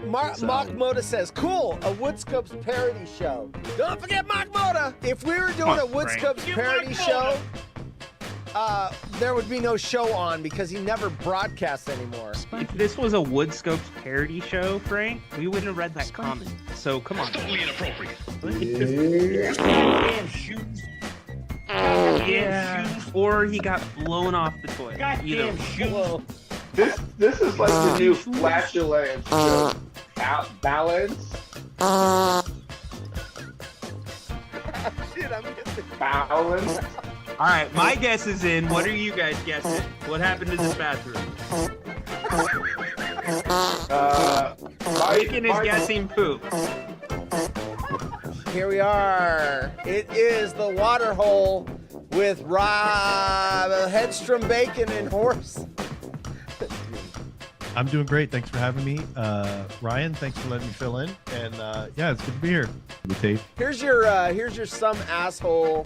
Mark Moda says, cool, a Woodscopes parody show. Don't forget Mark Moda. If we were doing a Woodscopes parody show, there would be no show on because he never broadcasts anymore. If this was a Woodscopes parody show, Frank, we wouldn't have read that comment. So come on. It's totally inappropriate. Goddamn shoes. Yeah. Or he got blown off the toilet. Goddamn shoes. This is like the new flatulence joke. Balance. Shit, I'm guessing. Balance. All right, my guess is in. What are you guys guessing? What happened to this bathroom? Bacon is guessing poop. Here we are. It is the water hole with Rob Hedstrom, Bacon, and Horse. I'm doing great. Thanks for having me. Ryan, thanks for letting me fill in. And yeah, it's good to be here. Here's your some asshole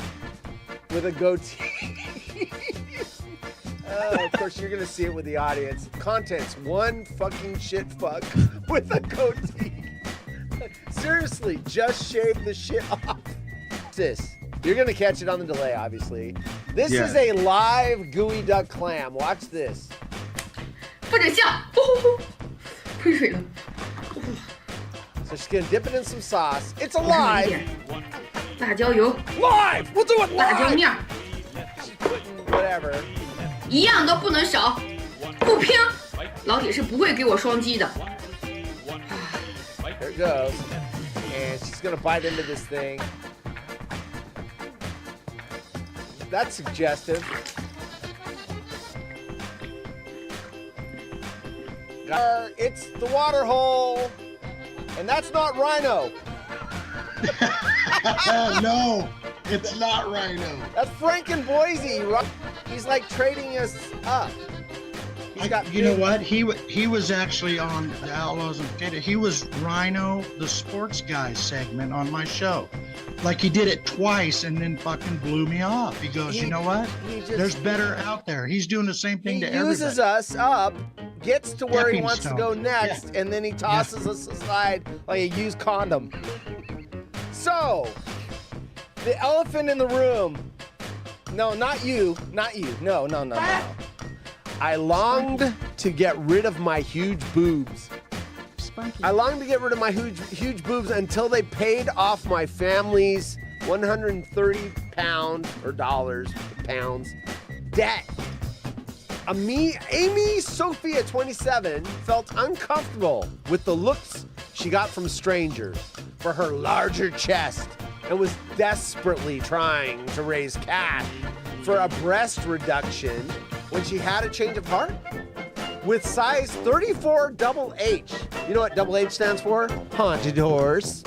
with a goatee. Of course, you're going to see it with the audience. Contents, one fucking shit fuck with a goatee. Seriously, just shave the shit off. This. You're going to catch it on the delay, obviously. This is a live gooey duck clam. Watch this. 不准笑！喷水了。 So she's going to dip it in some sauce. It's alive. 辣椒油。 Live! We'll do it 辣椒 live! 面。 She's putting whatever. 一样都不能少，不拼，老铁是不会给我双击的。 There it goes. And she's going to bite into this thing. That's suggestive. It's the water hole. And that's not Rhino. No, it's not Rhino. That's Frank and Boise. He's like trading us up. You know what? He was actually on the Outlaws and Potatoes. He was Rhino, the sports guy segment on my show. Like he did it twice and then fucking blew me off. He goes, you know what? There's better out there. He's doing the same thing to everybody. He uses us up, gets to where he wants to go next, Yeah. and then he tosses us aside like a used condom. So, the elephant in the room. No, not you. Not you. No. I longed to get rid of my huge boobs. I longed to get rid of my huge boobs until they paid off my family's 130 pounds debt. Amy Sophia, 27, felt uncomfortable with the looks she got from strangers for her larger chest and was desperately trying to raise cash for a breast reduction when she had a change of heart. With size 34 double H. You know what double H stands for? Haunted horse.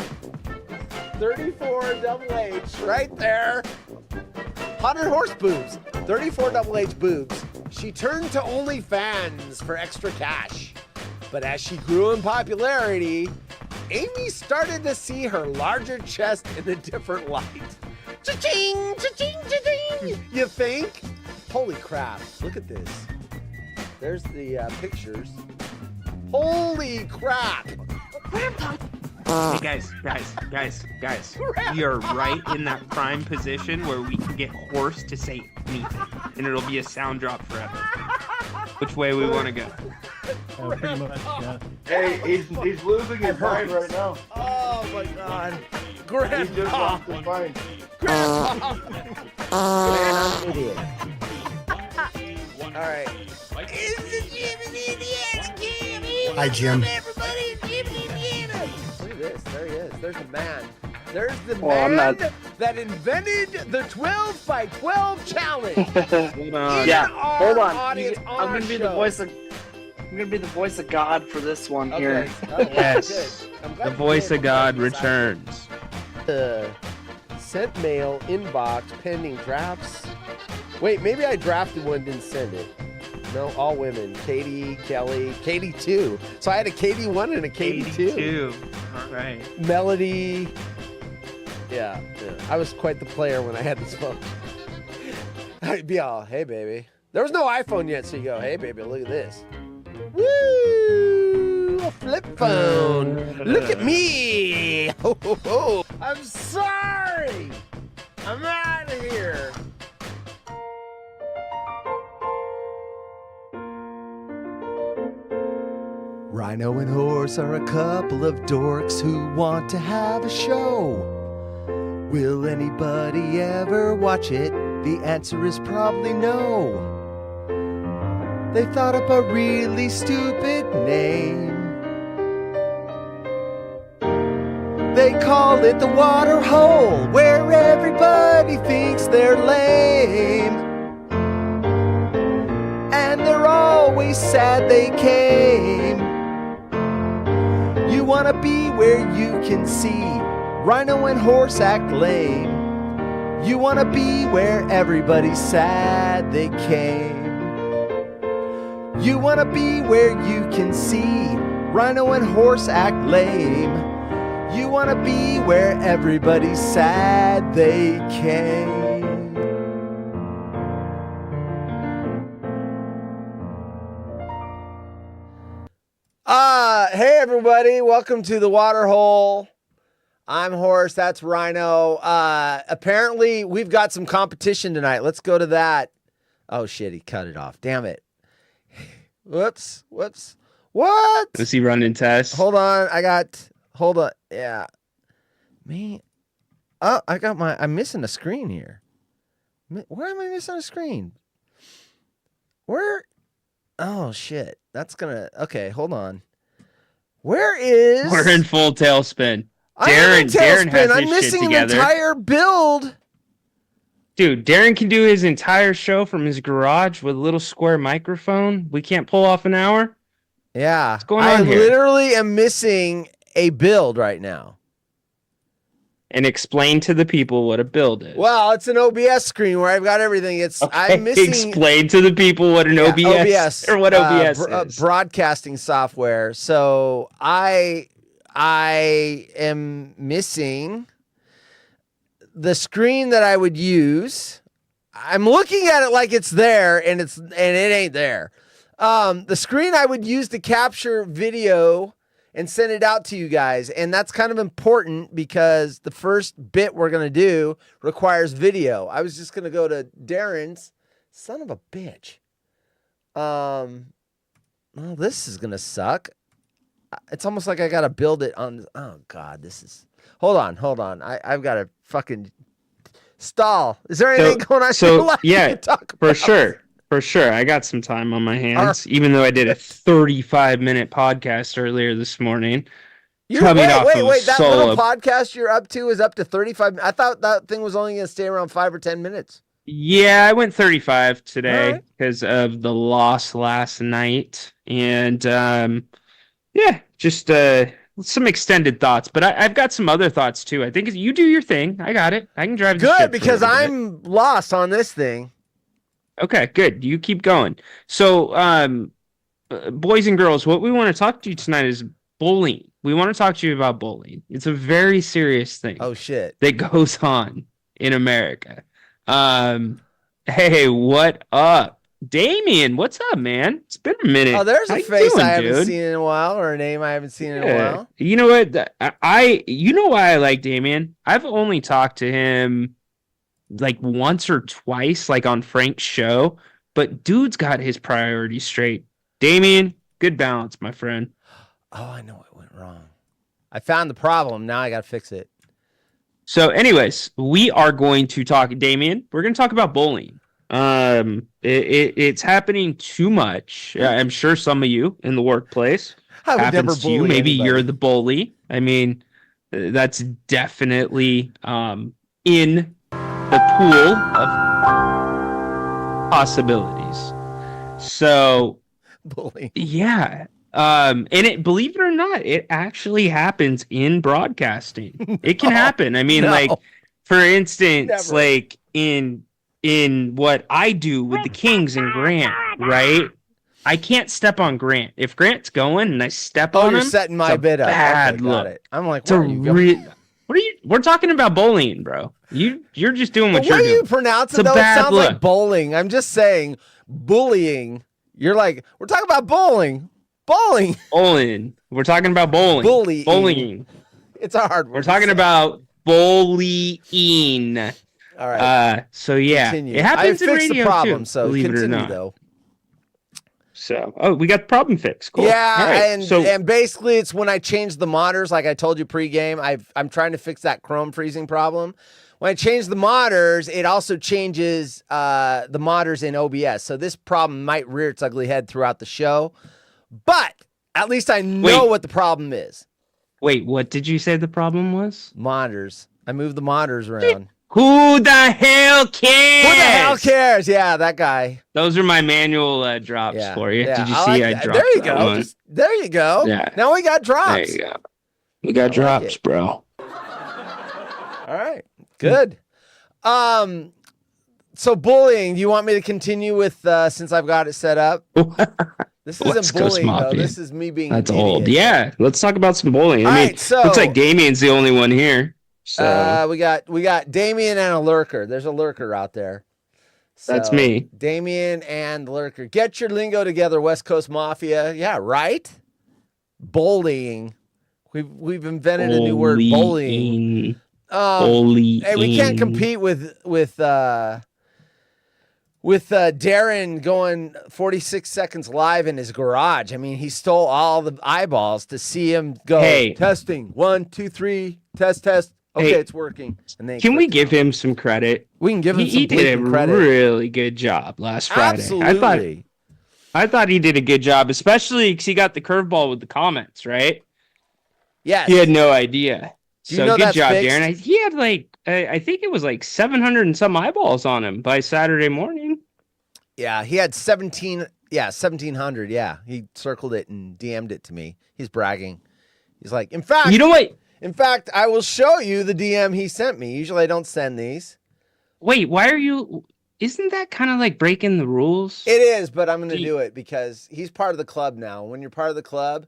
34 double H, right there. Haunted horse boobs. 34 double H boobs. She turned to OnlyFans for extra cash. But as she grew in popularity, Amy started to see her larger chest in a different light. Cha-ching, cha-ching, cha-ching. You think? Holy crap, look at this. There's the pictures. Holy crap! Hey guys. We are right in that prime position where we can get Horse to say anything, and it'll be a sound drop forever. Which way we want to go? Pretty much, yeah. Hey, he's losing his mind right now. Oh my god. He just Grandpa! lost his mind. Grandpa! Idiot. Alright. Hi, Jim. Look at this. There he is. There's the man. There's the Well, man that invented the 12 by 12 challenge. Hold on. Yeah, Our hold on. audience I'm on gonna our be show. the voice of. I'm gonna be the voice of God for this one here. Okay. Yes. Good. I'm glad The you voice did. of God returns. Sent mail inbox pending drafts. Wait, maybe I drafted one, didn't send it. No, all women. Katie, Kelly, Katie 2. So I had a Katie 1 and a Katie 2. All right. Melody. Yeah. I was quite the player when I had this phone. I'd be all, hey, baby. There was no iPhone yet, so you go, hey, baby, look at this. Woo! a flip phone. Look at me. Ho, ho, ho. I'm sorry. I'm out of here. Rhino and Horse are a couple of dorks who want to have a show. Will anybody ever watch it? The answer is probably no. They thought up a really stupid name. They call it the water hole, where everybody thinks they're lame. And they're always sad they came. You wanna be where you can see Rhino and Horse act lame. You wanna be where everybody's sad they came. You wanna be where you can see Rhino and Horse act lame. You wanna be where everybody's sad they came. Hey everybody, welcome to the Water Hole. I'm Horse, that's Rhino. Apparently we've got some competition tonight. Let's go to that. Oh shit, he cut it off. Damn it. Whoops. What? Was he running tests? Hold on, hold on. Yeah. Man. Oh, I'm missing a screen here. Where am I missing a screen? Where? Oh shit. Okay, hold on. We're in full tailspin. Darren has I'm his missing shit an together. entire build. Dude, Darren can do his entire show from his garage with a little square microphone. We can't pull off an hour. Yeah. What's going on here? I literally am missing a build right now. And explain to the people what a build is. Well, it's an OBS screen where I've got everything. I'm missing. Explain to the people what an OBS or what OBS is. Broadcasting software. So I am missing the screen that I would use. I'm looking at it like it's there, and it ain't there. The screen I would use to capture video and send it out to you guys. And that's kind of important because the first bit we're going to do requires video. I was just going to go to Darren's. Son of a bitch. Well, this is going to suck. It's almost like I got to build it on. Oh, God, this is. Hold on. I've got to fucking stall. Is there anything going on? Yeah, for sure. For sure. I got some time on my hands, even though I did a 35-minute podcast earlier this morning. Wait, that little podcast you're up to is up to 35. I thought that thing was only going to stay around 5 or 10 minutes. Yeah, I went 35 today because of the loss last night. And just some extended thoughts. But I've got some other thoughts too. I think you do your thing. I got it. I can drive the ship. Good, because I'm lost on this thing. Okay, good. You keep going. So, boys and girls, what we want to talk to you tonight is bullying. We want to talk to you about bullying. It's a very serious thing. Oh, shit. That goes on in America. Hey, what up? Damien, what's up, man? It's been a minute. Oh, there's a face I haven't seen in a while, or a name I haven't seen in a while. You know what? You know why I like Damien? I've only talked to him like once or twice, like on Frank's show, but dude's got his priorities straight. Damien, good balance, my friend. Oh, I know what went wrong. I found the problem. Now I got to fix it. So anyways, we are going to talk, Damien, we're going to talk about bullying. It's happening too much. I'm sure some of you in the workplace happens to you. Maybe you're the bully. I mean, that's definitely in the pool of possibilities. So, bullying. Yeah. And believe it or not, it actually happens in broadcasting. It can happen. I mean, like, for instance, like in what I do with the Kings and Grant, right? I can't step on Grant. If Grant's going and I step on him, you're setting my bid up. Bad look. I'm like, where are you going? What are you? We're talking about bullying, bro. You're just doing what you're doing. The way you pronounce it, though, it sounds like bowling. I'm just saying, bullying. You're like, we're talking about bowling. Bowling. Bowling. We're talking about bowling. Bullying. Bowling. It's a hard word. We're to talking say. about bullying. All right. So yeah, Continue. it happens I in fixed radio the problem, too. so believe continue it or not. though. So, we got the problem fixed. Cool. Yeah, All right. and basically it's when I changed the modders, like I told you pregame. I'm trying to fix that Chrome freezing problem. When I change the modders, it also changes the modders in OBS. So this problem might rear its ugly head throughout the show, but at least I know what the problem is. Wait, what did you say the problem was? Modders. I moved the modders around. Who the hell cares? Who the hell cares? Yeah, that guy. Those are my manual drops Yeah. for you. Yeah, Did you I see like I that. dropped There you that go. one? There you go. Yeah. Now we got drops. There you go. We got drops, it. bro. All right. Good. So bullying, you want me to continue with since I've got it set up? This isn't West Coast bullying though. Mafia. This is me being That's an old. idiot. Yeah, let's talk about some bowling. All I mean, right, so looks like Damien's the only one here. So we got Damien and a lurker. There's a lurker out there. That's So, me. Damien and the lurker. Get your lingo together, West Coast Mafia. Yeah, right? Bullying. We've invented a new word, bullying. Bullying. Hey, we can't compete with Darren going 46 seconds live in his garage. I mean, he stole all the eyeballs to see him go. Hey. Testing 1, 2, 3. Test. Okay, Hey. it's working. And then Can we give him some credit? We can give him some He did a bleeping credit. really good job last Friday. Absolutely. I thought he did a good job, especially because he got the curveball with the comments, right? Yes. He had no idea. Do you So know good that's job, fixed? Darren. He had I think it was 700 and some eyeballs on him by Saturday morning. Yeah, he had 1700. Yeah, he circled it and DM'd it to me. He's bragging. He's like, in fact, You know what? I will show you the DM he sent me. Usually I don't send these. Wait, why are you? Isn't that kind of like breaking the rules? It is, but I'm going to Gee. do it because he's part of the club now. When you're part of the club,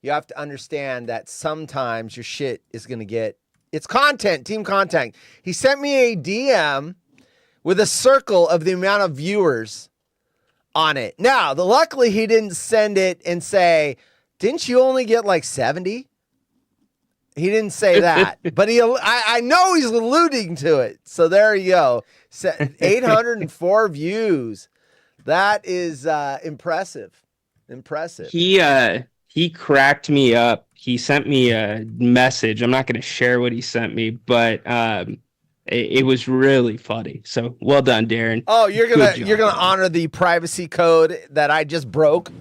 you have to understand that sometimes your shit is going to get, it's content, team content. He sent me a DM with a circle of the amount of viewers on it. Now, luckily he didn't send it and say, didn't you only get 70? He didn't say that, but I know he's alluding to it. So there you go. 804 views. That is impressive. Impressive. He cracked me up. He sent me a message. I'm not going to share what he sent me, but it was really funny. So well done, Darren. Oh, you're Good job. gonna honor the privacy code that I just broke.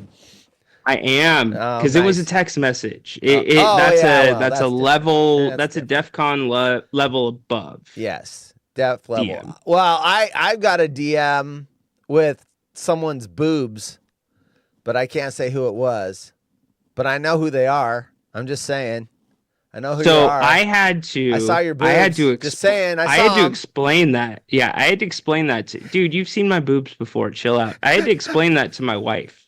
I am Oh, because it was a nice. text message. That's That's a different. level. That's That's a DEF CON level above. Yes, depth level. DM. Well, I've got a DM with someone's boobs, but I can't say who it was. But I know who they are. I'm just saying. I know who you So are. I had to. I saw your boobs. I had to. Just saying. I had to explain that. Yeah, I had to explain that to dude. You've seen my boobs before. Chill out. I had to explain that to my wife.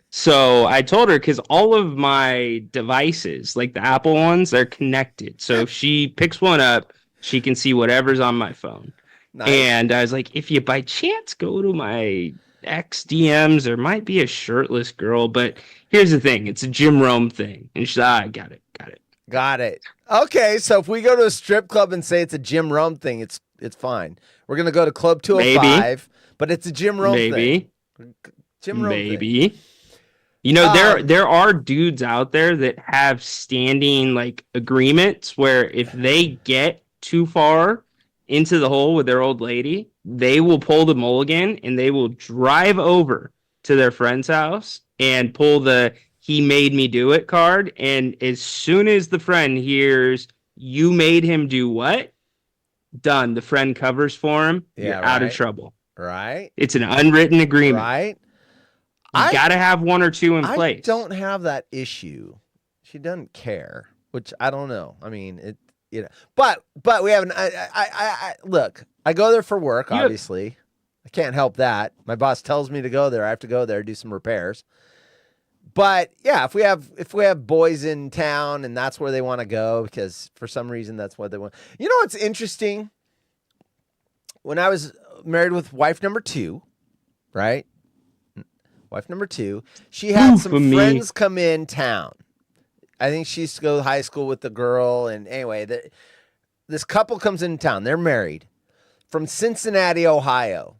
So I told her because all of my devices, like the Apple ones, they're connected. So if she picks one up, she can see whatever's on my phone. Nice. And I was like, if you by chance go to my X DMs, there might be a shirtless girl. But here's the thing: it's a Jim Rome thing. And she's I got it. Got it. Okay, so if we go to a strip club and say it's a Jim Rome thing, it's fine. We're gonna go to Club 205, but it's a Jim Rome thing. Maybe. Jim Rome thing. Maybe. You know, there are dudes out there that have standing agreements where if they get too far into the hole with their old lady, they will pull the mulligan and they will drive over to their friend's house and pull the "he made me do it" card. And as soon as the friend hears "you made him do what," done. The friend covers for him. Yeah, You're out of right. trouble. Right? It's an unwritten agreement. Right? You got to have one or two in place. I don't have that issue. She doesn't care, which I don't know. I mean, but we have I look, I go there for work, obviously. I can't help that. My boss tells me to go there. I have to go there, do some repairs. But yeah, if we have boys in town and that's where they want to go because for some reason that's what they want. You know what's interesting? When I was married with wife number 2, right? wife number 2. She had Ooh, some for me. friends come in town. I think she used to go to high school with the girl. And anyway, this couple comes in town. They're married from Cincinnati, Ohio.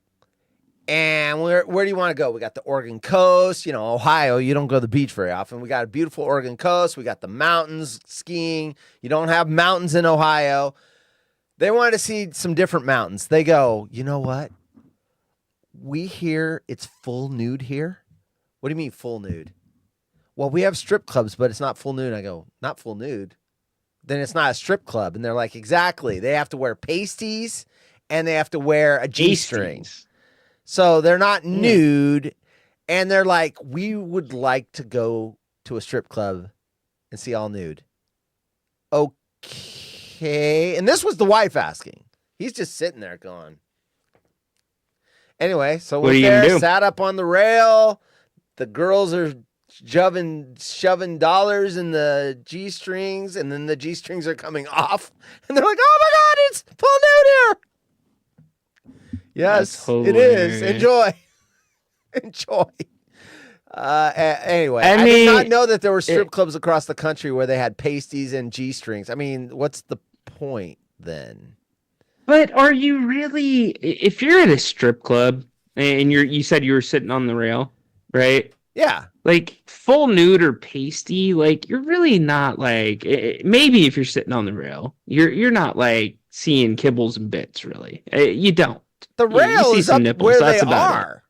And where do you want to go? We got the Oregon coast. You know, Ohio, you don't go to the beach very often. We got a beautiful Oregon coast. We got the mountains, skiing. You don't have mountains in Ohio. They wanted to see some different mountains. They go, you know what? We hear it's full nude here. What do you mean full nude? Well, we have strip clubs, but it's not full nude. I go, not full nude? Then it's not a strip club. And they're like, exactly. They have to wear pasties and they have to wear a G-string. So they're not nude. And they're like, we would like to go to a strip club and see all nude. Okay. And this was the wife asking. He's just sitting there going. Anyway, so What are we're you gonna there, do? sat up on the rail. The girls are shoving dollars in the G-strings, and then the G-strings are coming off. And they're like, oh my God, it's full nude here. Yes, That's it is. hilarious. Enjoy. Enjoy. Anyway, I I did mean, not know that there were strip clubs across the country where they had pasties and G-strings. I mean, what's the point then? But are you really? If you're at a strip club and you said you were sitting on the rail, right? Yeah. Like full nude or pasty, like you're really not like. Maybe if you're sitting on the rail, you're not like seeing kibbles and bits. Really, you don't. The You rail see is some up nipples, where that's they about it. are.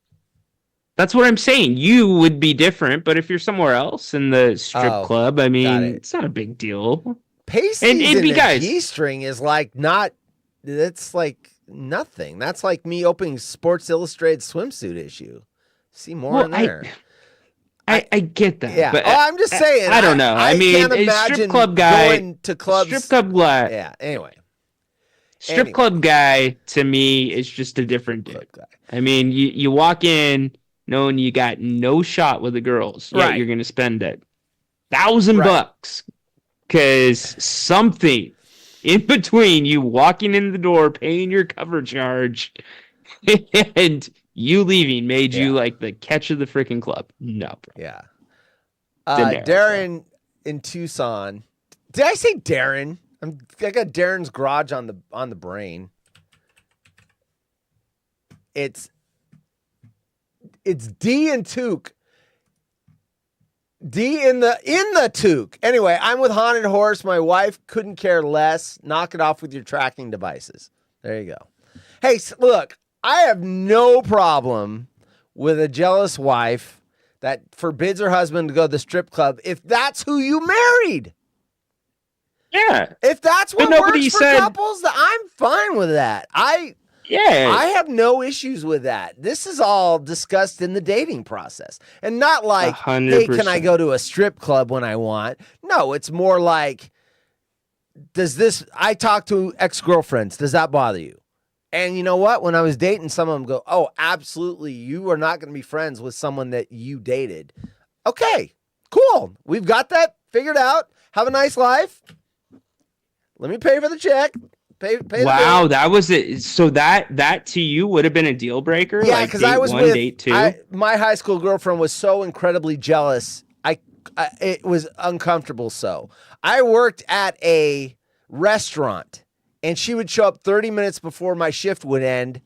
That's what I'm saying. You would be different, but if you're somewhere else in the strip Oh, club, I mean, it. it's not a big deal. Pasties And in you a guys- G-string is like not. That's like nothing. That's like me opening Sports Illustrated swimsuit issue. See more in there. I get that. Yeah. But Oh, I'm just saying. I don't know. I mean, can't a imagine strip club guy, going to clubs. strip club guy, Yeah. Anyway, strip club guy to me is just a different dude. club guy. I mean, you walk in knowing you got no shot with the girls. Yet Right. you're going to spend $1,000 because something in between you walking in the door, paying your cover charge, and you leaving made you like the catch of the freaking club. No, bro. Yeah. Dinero, Darren in Tucson. Did I say Darren? I got Darren's garage on the brain. It's D and Took. D in the Took. Anyway, I'm with Haunted Horse. My wife couldn't care less. Knock it off with your tracking devices. There you go. Hey, look, I have no problem with a jealous wife that forbids her husband to go to the strip club if that's who you married. Yeah. If that's what But nobody works for said- couples, I'm fine with that. I have no issues with that. This is all discussed in the dating process. And not like, hey, can I 100%. go to a strip club when I want? No, it's more like, I talk to ex-girlfriends. Does that bother you? And you know what? When I was dating, some of them go, oh, absolutely. You are not going to be friends with someone that you dated. Okay, cool. We've got that figured out. Have a nice life. Let me pay for the check. Pay the Wow, bill. that was it. So that to you would have been a deal breaker? Yeah, Like because date I was one, with date two? my high school girlfriend was so incredibly jealous. It was uncomfortable. So I worked at a restaurant, and she would show up 30 minutes before my shift would end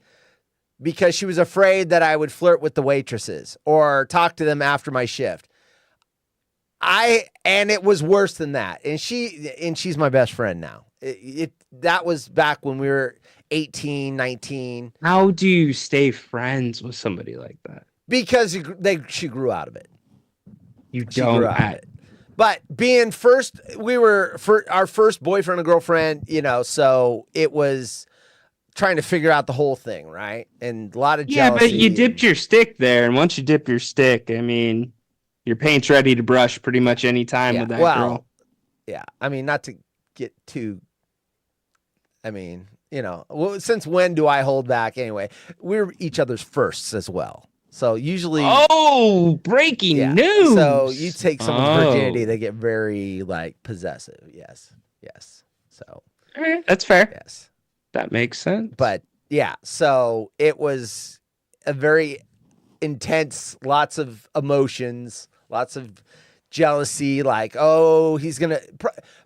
because she was afraid that I would flirt with the waitresses or talk to them after my shift. And it was worse than that. And she's my best friend now. That was back when we were 18, 19. How do you stay friends with somebody like that? Because she grew out of it. You She don't grew out of have it. But being we were our first boyfriend and girlfriend, so it was trying to figure out the whole thing, right? And a lot of Yeah, jealousy. but you dipped your stick there, and once you dip your stick, I mean, your paint's ready to brush pretty much any time with that girl. Yeah. I mean, not to get too. Since when do I hold back anyway? We're each other's firsts as well. So usually. Oh, breaking Yeah. news! So you take someone's virginity, Oh. they get very possessive. Yes. So That's fair. yes. That makes sense. But yeah, so it was a very intense, lots of emotions, lots of jealousy. Like, oh, he's gonna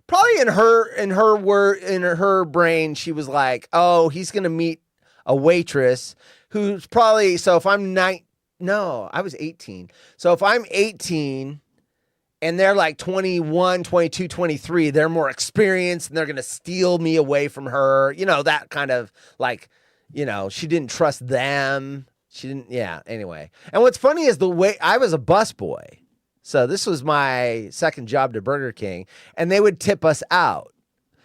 probably in her brain, she was like, oh, he's gonna meet a waitress who's probably. So if I'm I was 18. So if I'm 18 and they're like 21, 22, 23, they're more experienced and they're going to steal me away from her. You know, that kind of like, she didn't trust them. She didn't. Yeah. Anyway. And what's funny is the way I was a busboy. So this was my second job to Burger King and they would tip us out.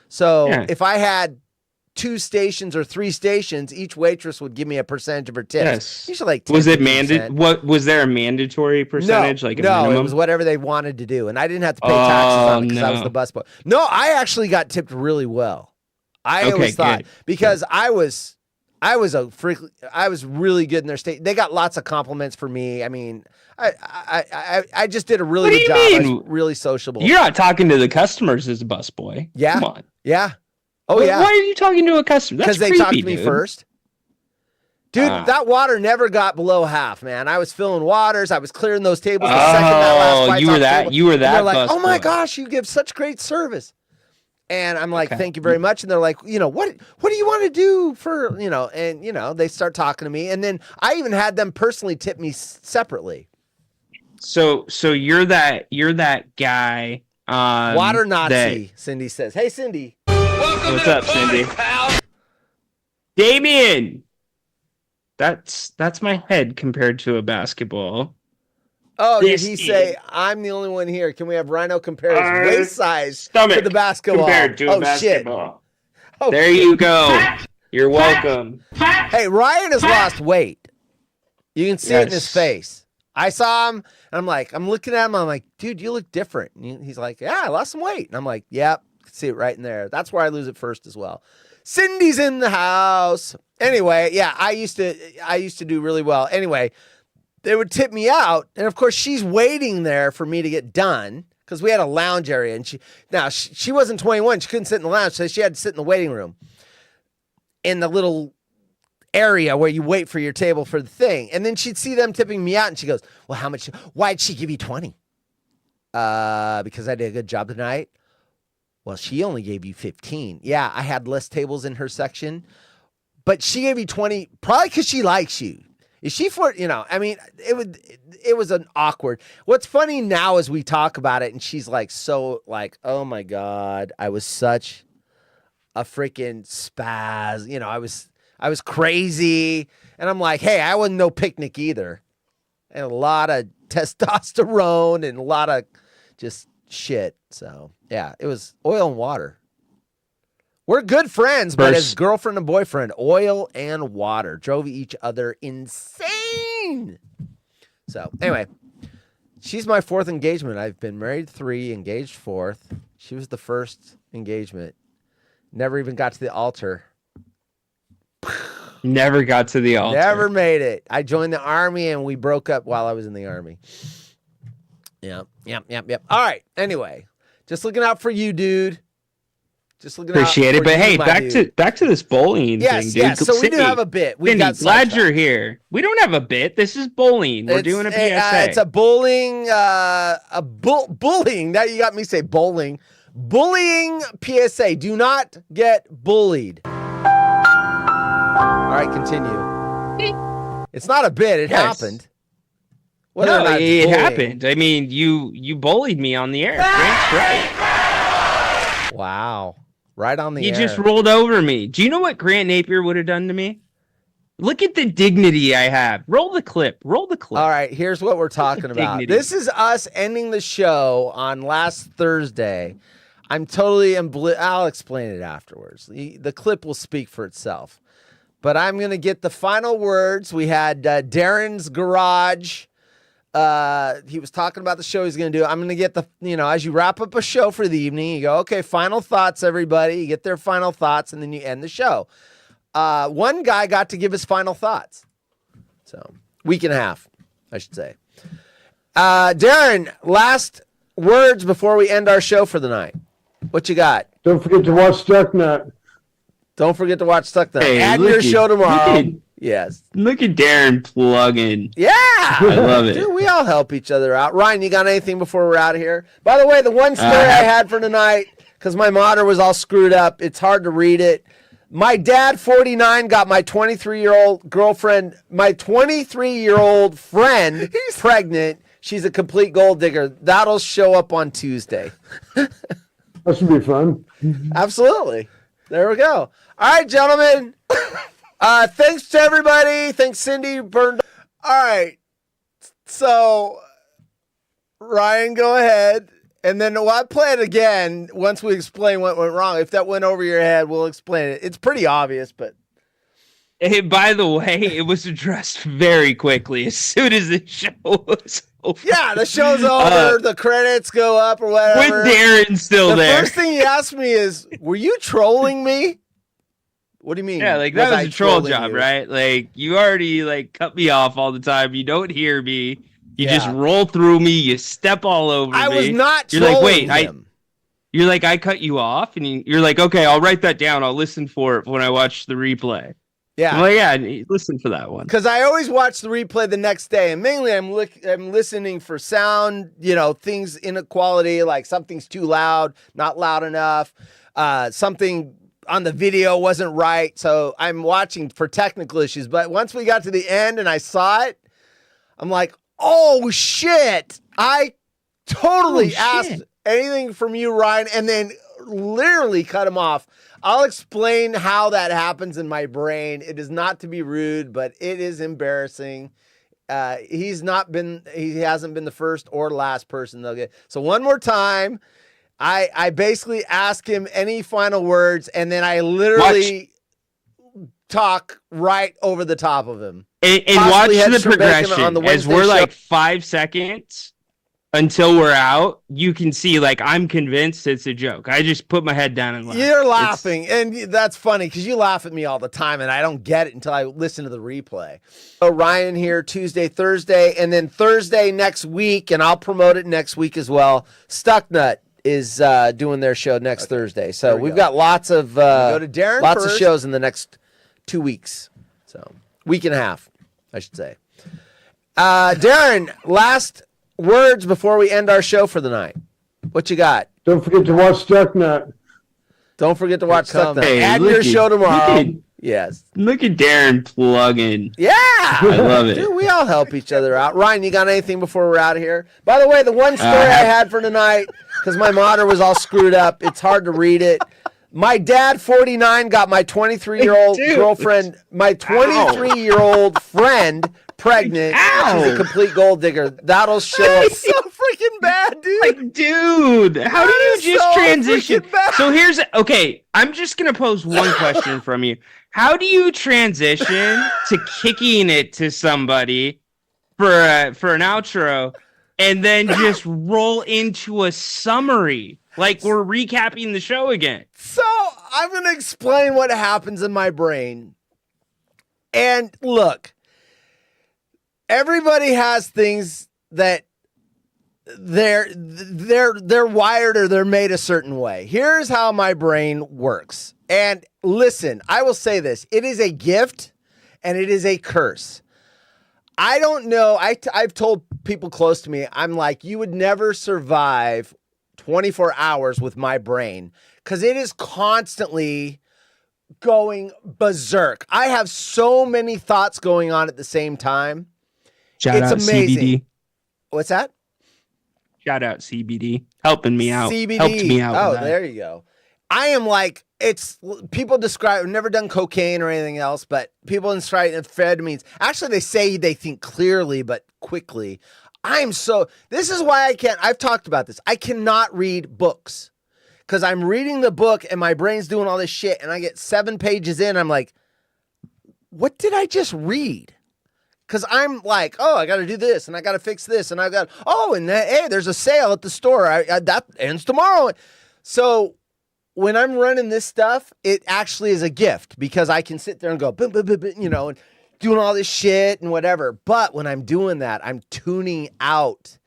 So if I had 2 stations or 3 stations, each waitress would give me a percentage of her tips. Yes. Usually like 10, was it 15%. What was there a mandatory percentage? Like a minimum? It was whatever they wanted to do, and I didn't have to pay taxes on it because I was the busboy. No, I actually got tipped really well. I always thought because I was really good in their state. They got lots of compliments for me. I mean, I just did a really good job. I was really sociable. You're not talking to the customers as a busboy. Yeah. Come on. Yeah. Oh, yeah. Why are you talking to a customer? Because they talked to me first. Dude, that water never got below half, man. I was filling waters. I was clearing those tables the second that last flight's off the table. You were that. And they're like, oh my gosh, you give such great service. And I'm like, thank you very much. And they're like, what do you want to do for, and, they start talking to me. And then I even had them personally tip me separately. So you're that guy. Water Nazi, Cindy says. Hey, Cindy. What's up, Cindy? Damien. That's my head compared to a basketball. Oh, did he say, I'm the only one here? Can we have Rhino compare his waist size to the basketball? Compared to a basketball. Shit. Oh, there you go. You're welcome. Hey, Ryan has lost weight. You can see it in his face. I saw him, and I'm looking at him, I'm like, dude, you look different. And he's like, yeah, I lost some weight. And I'm like, yep, see it right in there. That's where I lose it first as well. Cindy's in the house. Anyway, yeah, I used to do really well. Anyway, they would tip me out, and of course she's waiting there for me to get done because we had a lounge area, and she wasn't 21, she couldn't sit in the lounge, so she had to sit in the waiting room in the little area where you wait for your table for the thing. And then she'd see them tipping me out, and she goes, well, how much? Why'd she give you 20? Because I did a good job tonight. Well, she only gave you 15. Yeah, I had less tables in her section, but she gave you 20, probably because she likes you. Is she for, it was an awkward. What's funny now is we talk about it and she's like, oh my God, I was such a freaking spaz. I was crazy. And I'm like, hey, I wasn't no picnic either. And a lot of testosterone and a lot of just shit. So yeah, it was oil and water. We're good friends, but as girlfriend and boyfriend, oil and water drove each other insane. So anyway, she's my 4th engagement. I've been married 3, engaged 4th. She was the first engagement. Never even got to the altar. Never got to the altar. Never made it. I joined the army and we broke up while I was in the army. Yep. All right. Anyway, just looking out for you, dude. Just looking Appreciate it, but hey, back to this bowling thing, dude. Yes. So we do have a bit. Glad you're here. We don't have a bit. This is bowling. We're doing a PSA. It's a bowling, bullying. Now you got me say bowling. Bullying PSA. Do not get bullied. All right, continue. It's not a bit. It happened. It happened. I mean, you bullied me on the air. Grant's right. Wow. Right on the air. You just rolled over me. Do you know what Grant Napier would have done to me? Look at the dignity I have. Roll the clip. All right, here's what we're talking about. This is us ending the show on last Thursday. I'm totally I'll explain it afterwards. The clip will speak for itself. But I'm going to get the final words. We had Darren's Garage. He was talking about the show he's going to do. I'm going to get as you wrap up a show for the evening, you go, okay, final thoughts, everybody. You get their final thoughts, and then you end the show. One guy got to give his final thoughts. So, week and a half, I should say. Darren, last words before we end our show for the night. What you got? Don't forget to watch Stucknut. Don't forget to watch Stucknut. Add your show tomorrow. Yes. Look at Darren plugging. Yeah. I love it. Dude, we all help each other out. Ryan, you got anything before we're out of here? By the way, the one story I had for tonight, because my monitor was all screwed up, it's hard to read it. My dad, 49, got my 23-year-old girlfriend, my 23-year-old friend pregnant. She's a complete gold digger. That'll show up on Tuesday. That should be fun. Absolutely. There we go. All right, gentlemen. Thanks to everybody. Thanks, Cindy. Burned. All right. So, Ryan, go ahead. And then I'll play it again once we explain what went wrong. If that went over your head, we'll explain it. It's pretty obvious, but. Hey, by the way, it was addressed very quickly as soon as the show was over. Yeah, the show's over. The credits go up or whatever. With Darren still there. The first thing he asked me is, were you trolling me? What do you mean? Yeah, like that was I a troll trolling job, you? right? Like you already like cut me off all the time. You don't hear me. You Yeah. just roll through me. You step all over I me. was not You're trolling like, wait, him. You're like, I cut you off, and you're like, okay, I'll write that down. I'll listen for it when I watch the replay. Yeah. I'm like, yeah, listen for that one. Because I always watch the replay the next day, and mainly I'm listening for sound, things inequality, like something's too loud, not loud enough, something on the video wasn't right. So I'm watching for technical issues. But once we got to the end and I saw it, I'm like, oh shit! I totally asked anything from you, Ryan, and then literally cut him off. I'll explain how that happens in my brain. It is not to be rude, but it is embarrassing. He hasn't been the first or last person they'll get. So one more time, I basically ask him any final words, and then I literally talk right over the top of him. And watch Possibly had the some bacon progression. on the As Wednesday we're show. like 5 seconds until we're out, you can see like I'm convinced it's a joke. I just put my head down and laugh. You're laughing, and that's funny because you laugh at me all the time, and I don't get it until I listen to the replay. So Ryan here Tuesday, Thursday, and then Thursday next week, and I'll promote it next week as well. Stucknut is doing their show next Thursday, so we've got lots of Go to Darren lots first. of shows in the next 2 weeks, so week and a half, I should say. Darren, last words before we end our show for the night. What you got? Don't forget to watch Stucknut. Don't forget to watch Stucknut. Hey, Add look your at- show tomorrow. look at- Yes. Look at Darren plugging. Yeah. I love it. Dude, we all help each other out. Ryan, you got anything before we're out of here? By the way, the one story I had for tonight, because my monitor was all screwed up, it's hard to read it. My dad, 49, got my 23-year-old girlfriend, my 23-year-old friend pregnant. Ow. She's a complete gold digger. That'll show up. so freaking bad, dude. Like, dude, how do That you is just so transition? freaking bad. So here's okay. I'm just gonna pose one question from you. How do you transition to kicking it to somebody for an outro, and then just roll into a summary like we're recapping the show again? So I'm going to explain what happens in my brain. And look, everybody has things that they're wired or they're made a certain way. Here's how my brain works. And listen, I will say this. It is a gift and it is a curse. I don't know. I've told people close to me, I'm like, you would never survive 24 hours with my brain because it is constantly going berserk. I have so many thoughts going on at the same time. Shout It's out amazing. CBD. What's that? Shout out CBD, helping me out. CBD. Helped me out. Oh, with that. there you go. I am like, it's people describe, I've never done cocaine or anything else, but people describe amphetamines. Actually, they say they think clearly, but quickly. This is why I've talked about this. I cannot read books because I'm reading the book and my brain's doing all this shit. And I get 7 pages in. I'm like, what did I just read? Because I'm like, oh, I got to do this and I got to fix this. And hey, there's a sale at the store. That ends tomorrow. So when I'm running this stuff, it actually is a gift because I can sit there and go, boom, boom, boom, boom, and doing all this shit and whatever. But when I'm doing that, I'm tuning out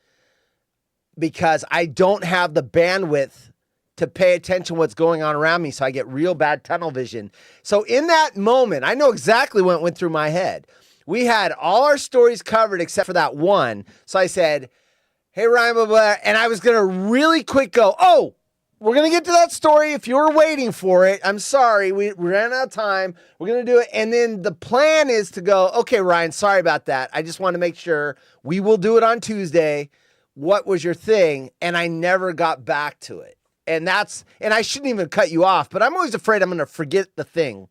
because I don't have the bandwidth to pay attention to what's going on around me, so I get real bad tunnel vision. So in that moment, I know exactly what went through my head. We had all our stories covered except for that one. So I said, hey, Ryan, blah, blah, and I was going to really quick go, oh, we're going to get to that story. If you were waiting for it, I'm sorry. We ran out of time. We're going to do it. And then the plan is to go, okay, Ryan, sorry about that. I just want to make sure we will do it on Tuesday. What was your thing? And I never got back to it. And I shouldn't even cut you off, but I'm always afraid I'm going to forget the thing.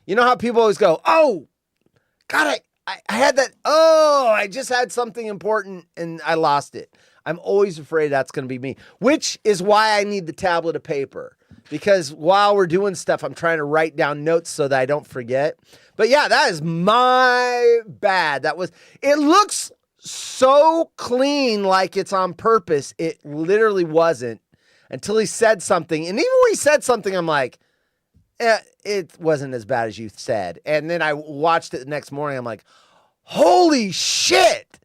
You know how people always go, oh, God, I had that. Oh, I just had something important and I lost it. I'm always afraid that's going to be me, which is why I need the tablet of paper, because while we're doing stuff, I'm trying to write down notes so that I don't forget. But yeah, that is my bad. It looks so clean, like it's on purpose. It literally wasn't. Until he said something. And even when he said something, I'm like, it wasn't as bad as you said. And then I watched it the next morning. I'm like, holy shit.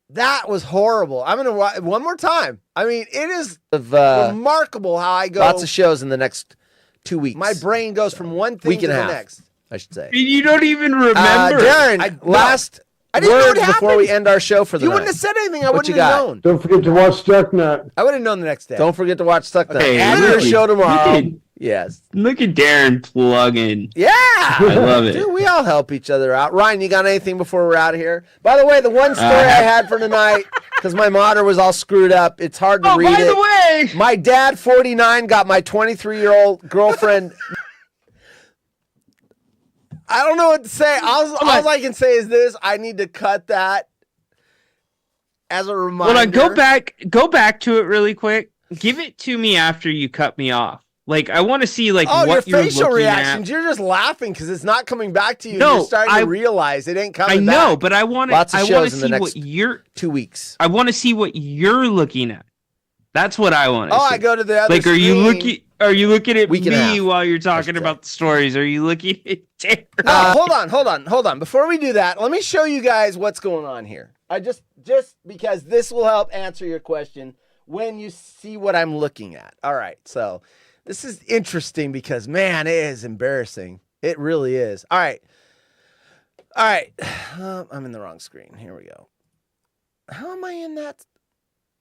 That was horrible. I'm going to watch it one more time. I mean, it is remarkable how I go. Lots of shows in the next 2 weeks. My brain goes from one thing to the next. I should say. You don't even remember. Darren, I didn't know what happened before we end our show for the You night. wouldn't have said anything. I What wouldn't you have got? known. Don't forget to watch Stucknut. I would have known the next day. Don't forget to watch Stucknut. Okay, And our look show at- tomorrow. look at- Yes. Look at Darren plugging. Yeah. I love it. Dude, we all help each other out. Ryan, you got anything before we're out of here? By the way, the one story I had for tonight, because my monitor was all screwed up, it's hard to read by it. the way, My dad, 49, got my 23-year-old girlfriend. I don't know what to say. All I can say is this. I need to cut that as a reminder. hold on, go back to it really quick. Give it to me after you cut me off. Like, I want to see Oh, what your you're facial looking reactions. at. You're just laughing because it's not coming back to you. No, You're starting to realize it ain't I coming back. know, but I want Lots of to shows in the see next what you're. 2 weeks. I want to see what you're looking at. That's what I want to Oh, see. I go to the other Like, are you screen. looking? Are you looking at Week and a me half, while you're talking should about the stories? Are you looking at Darren? No, hold on. Before we do that, let me show you guys what's going on here. I just because this will help answer your question when you see what I'm looking at. All right, so this is interesting because, man, it is embarrassing. It really is. All right. I'm in the wrong screen. Here we go. How am I in that?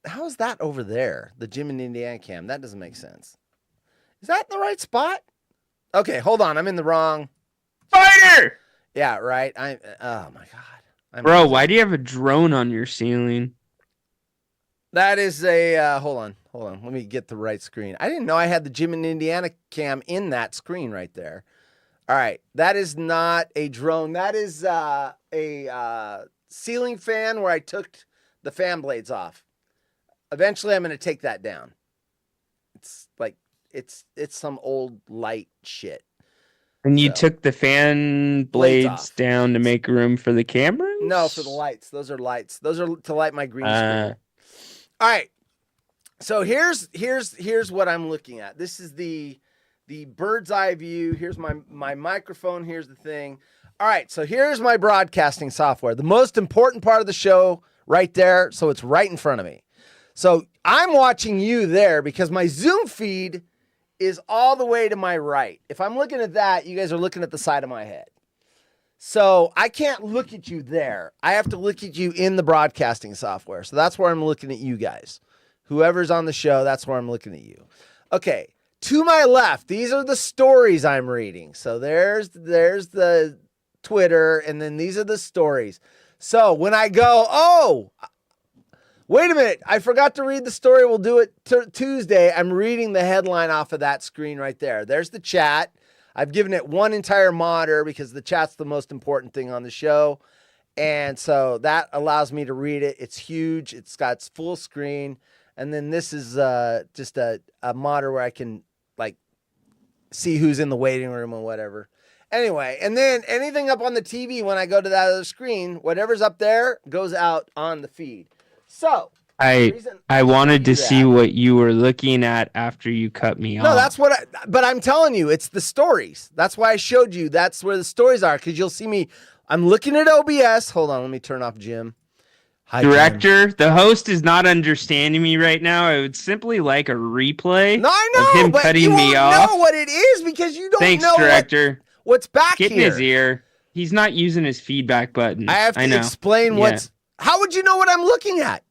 How is that over there? The Jim and Indiana cam. That doesn't make sense. Is that in the right spot? Okay, hold on. I'm in the wrong. Spider! Yeah, right. Oh my God. Bro, why do you have a drone on your ceiling? That is a, hold on. Let me get the right screen. I didn't know I had the Jim and Indiana cam in that screen right there. All right. That is not a drone. That is a ceiling fan where I took the fan blades off. Eventually, I'm going to take that down. It's like, it's some old light shit. And you So. took the fan Blades blades off. down to make room for the cameras? No, for the lights. Those are lights. Those are to light my green screen. All right. So here's what I'm looking at. This is the bird's eye view. Here's my microphone. Here's the thing. All right. So here's my broadcasting software. The most important part of the show right there. So it's right in front of me. So I'm watching you there because my Zoom feed is all the way to my right. If I'm looking at that, you guys are looking at the side of my head. So I can't look at you there. I have to look at you in the broadcasting software. So that's where I'm looking at you guys. Whoever's on the show, that's where I'm looking at you. Okay, to my left, these are the stories I'm reading. So there's the Twitter, and then these are the stories. So when I go, oh, wait a minute, I forgot to read the story. We'll do it Tuesday. I'm reading the headline off of that screen right there. There's the chat. I've given it one entire monitor because the chat's the most important thing on the show. And so that allows me to read it. It's huge. It's got full screen. And then this is just a monitor where I can like see who's in the waiting room or whatever. Anyway, and then anything up on the TV when I go to that other screen, whatever's up there goes out on the feed. So I wanted to see what you were looking at after you cut me off. No, that's what but I'm telling you, it's the stories. That's why I showed you. That's where the stories are, because you'll see me. I'm looking at OBS. Hold on, let me turn off Jim. Hi, Director, the host is not understanding me right now. I would simply like a replay No, I know, of him but cutting you me won't off. know what it is because you don't Thanks, know Director. what's back Get in here. his ear. He's not using his feedback button. I have to know. explain what's. How would you know what I'm looking at?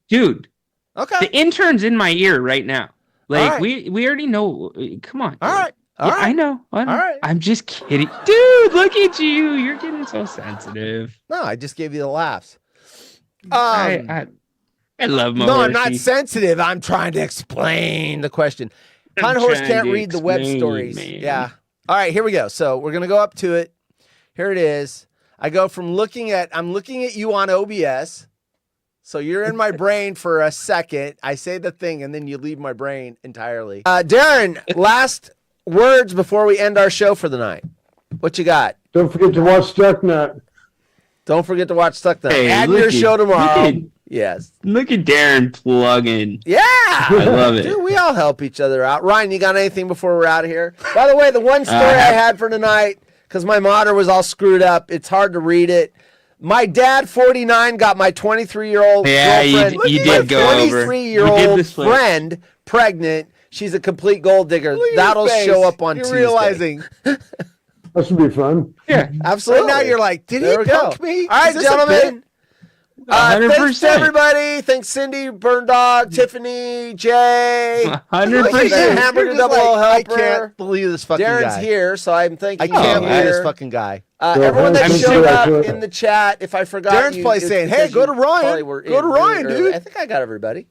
Dude, Okay. the intern's in my ear right now. Like, right. we already know. Come on. All right. All Yeah, right. I know. All right. I'm just kidding. Dude, look at you. You're getting so sensitive. No, I just gave you the laughs. I love my No, I'm not horsey. sensitive. I'm trying to explain the question. Kind of horse trying can't to read the web explain, stories. man. Yeah. All right, here we go. So we're gonna go up to it. Here it is. I go from I'm looking at you on OBS. So you're in my brain for a second. I say the thing and then you leave my brain entirely. Darren, last words before we end our show for the night. What you got? Don't forget to watch Stucknut. Don't forget to watch Stuck Hey, Add look your at- show tomorrow. look at- Yes. Look at Darren plugging. Yeah. I love it. Dude, we all help each other out. Ryan, you got anything before we're out of here? By the way, the one story I had for tonight, because my monitor was all screwed up, it's hard to read it. My dad, 49, got my 23-year-old girlfriend, you did go over. You did 23-year-old this place. friend, pregnant. She's a complete gold digger. Look at That'll your face. show up on You're Tuesday. realizing. That should be fun. Yeah. Absolutely. Right now you're like, did There he we go. punk me? All right, Is this a gentlemen. Thanks 100%. to everybody. Thanks, Cindy, Burn Dog, Tiffany, Jay. 100%. Hamburger You're just double like, I helper. can't believe this fucking Darren's guy. here, so I'm thanking I can't him. believe this fucking guy. Everyone that I'm showed super up to it. in the chat, if I forgot Darren's you, probably it's saying, because "Hey, go to you Ryan. probably were Go in to really Ryan, early. dude." I think I got everybody.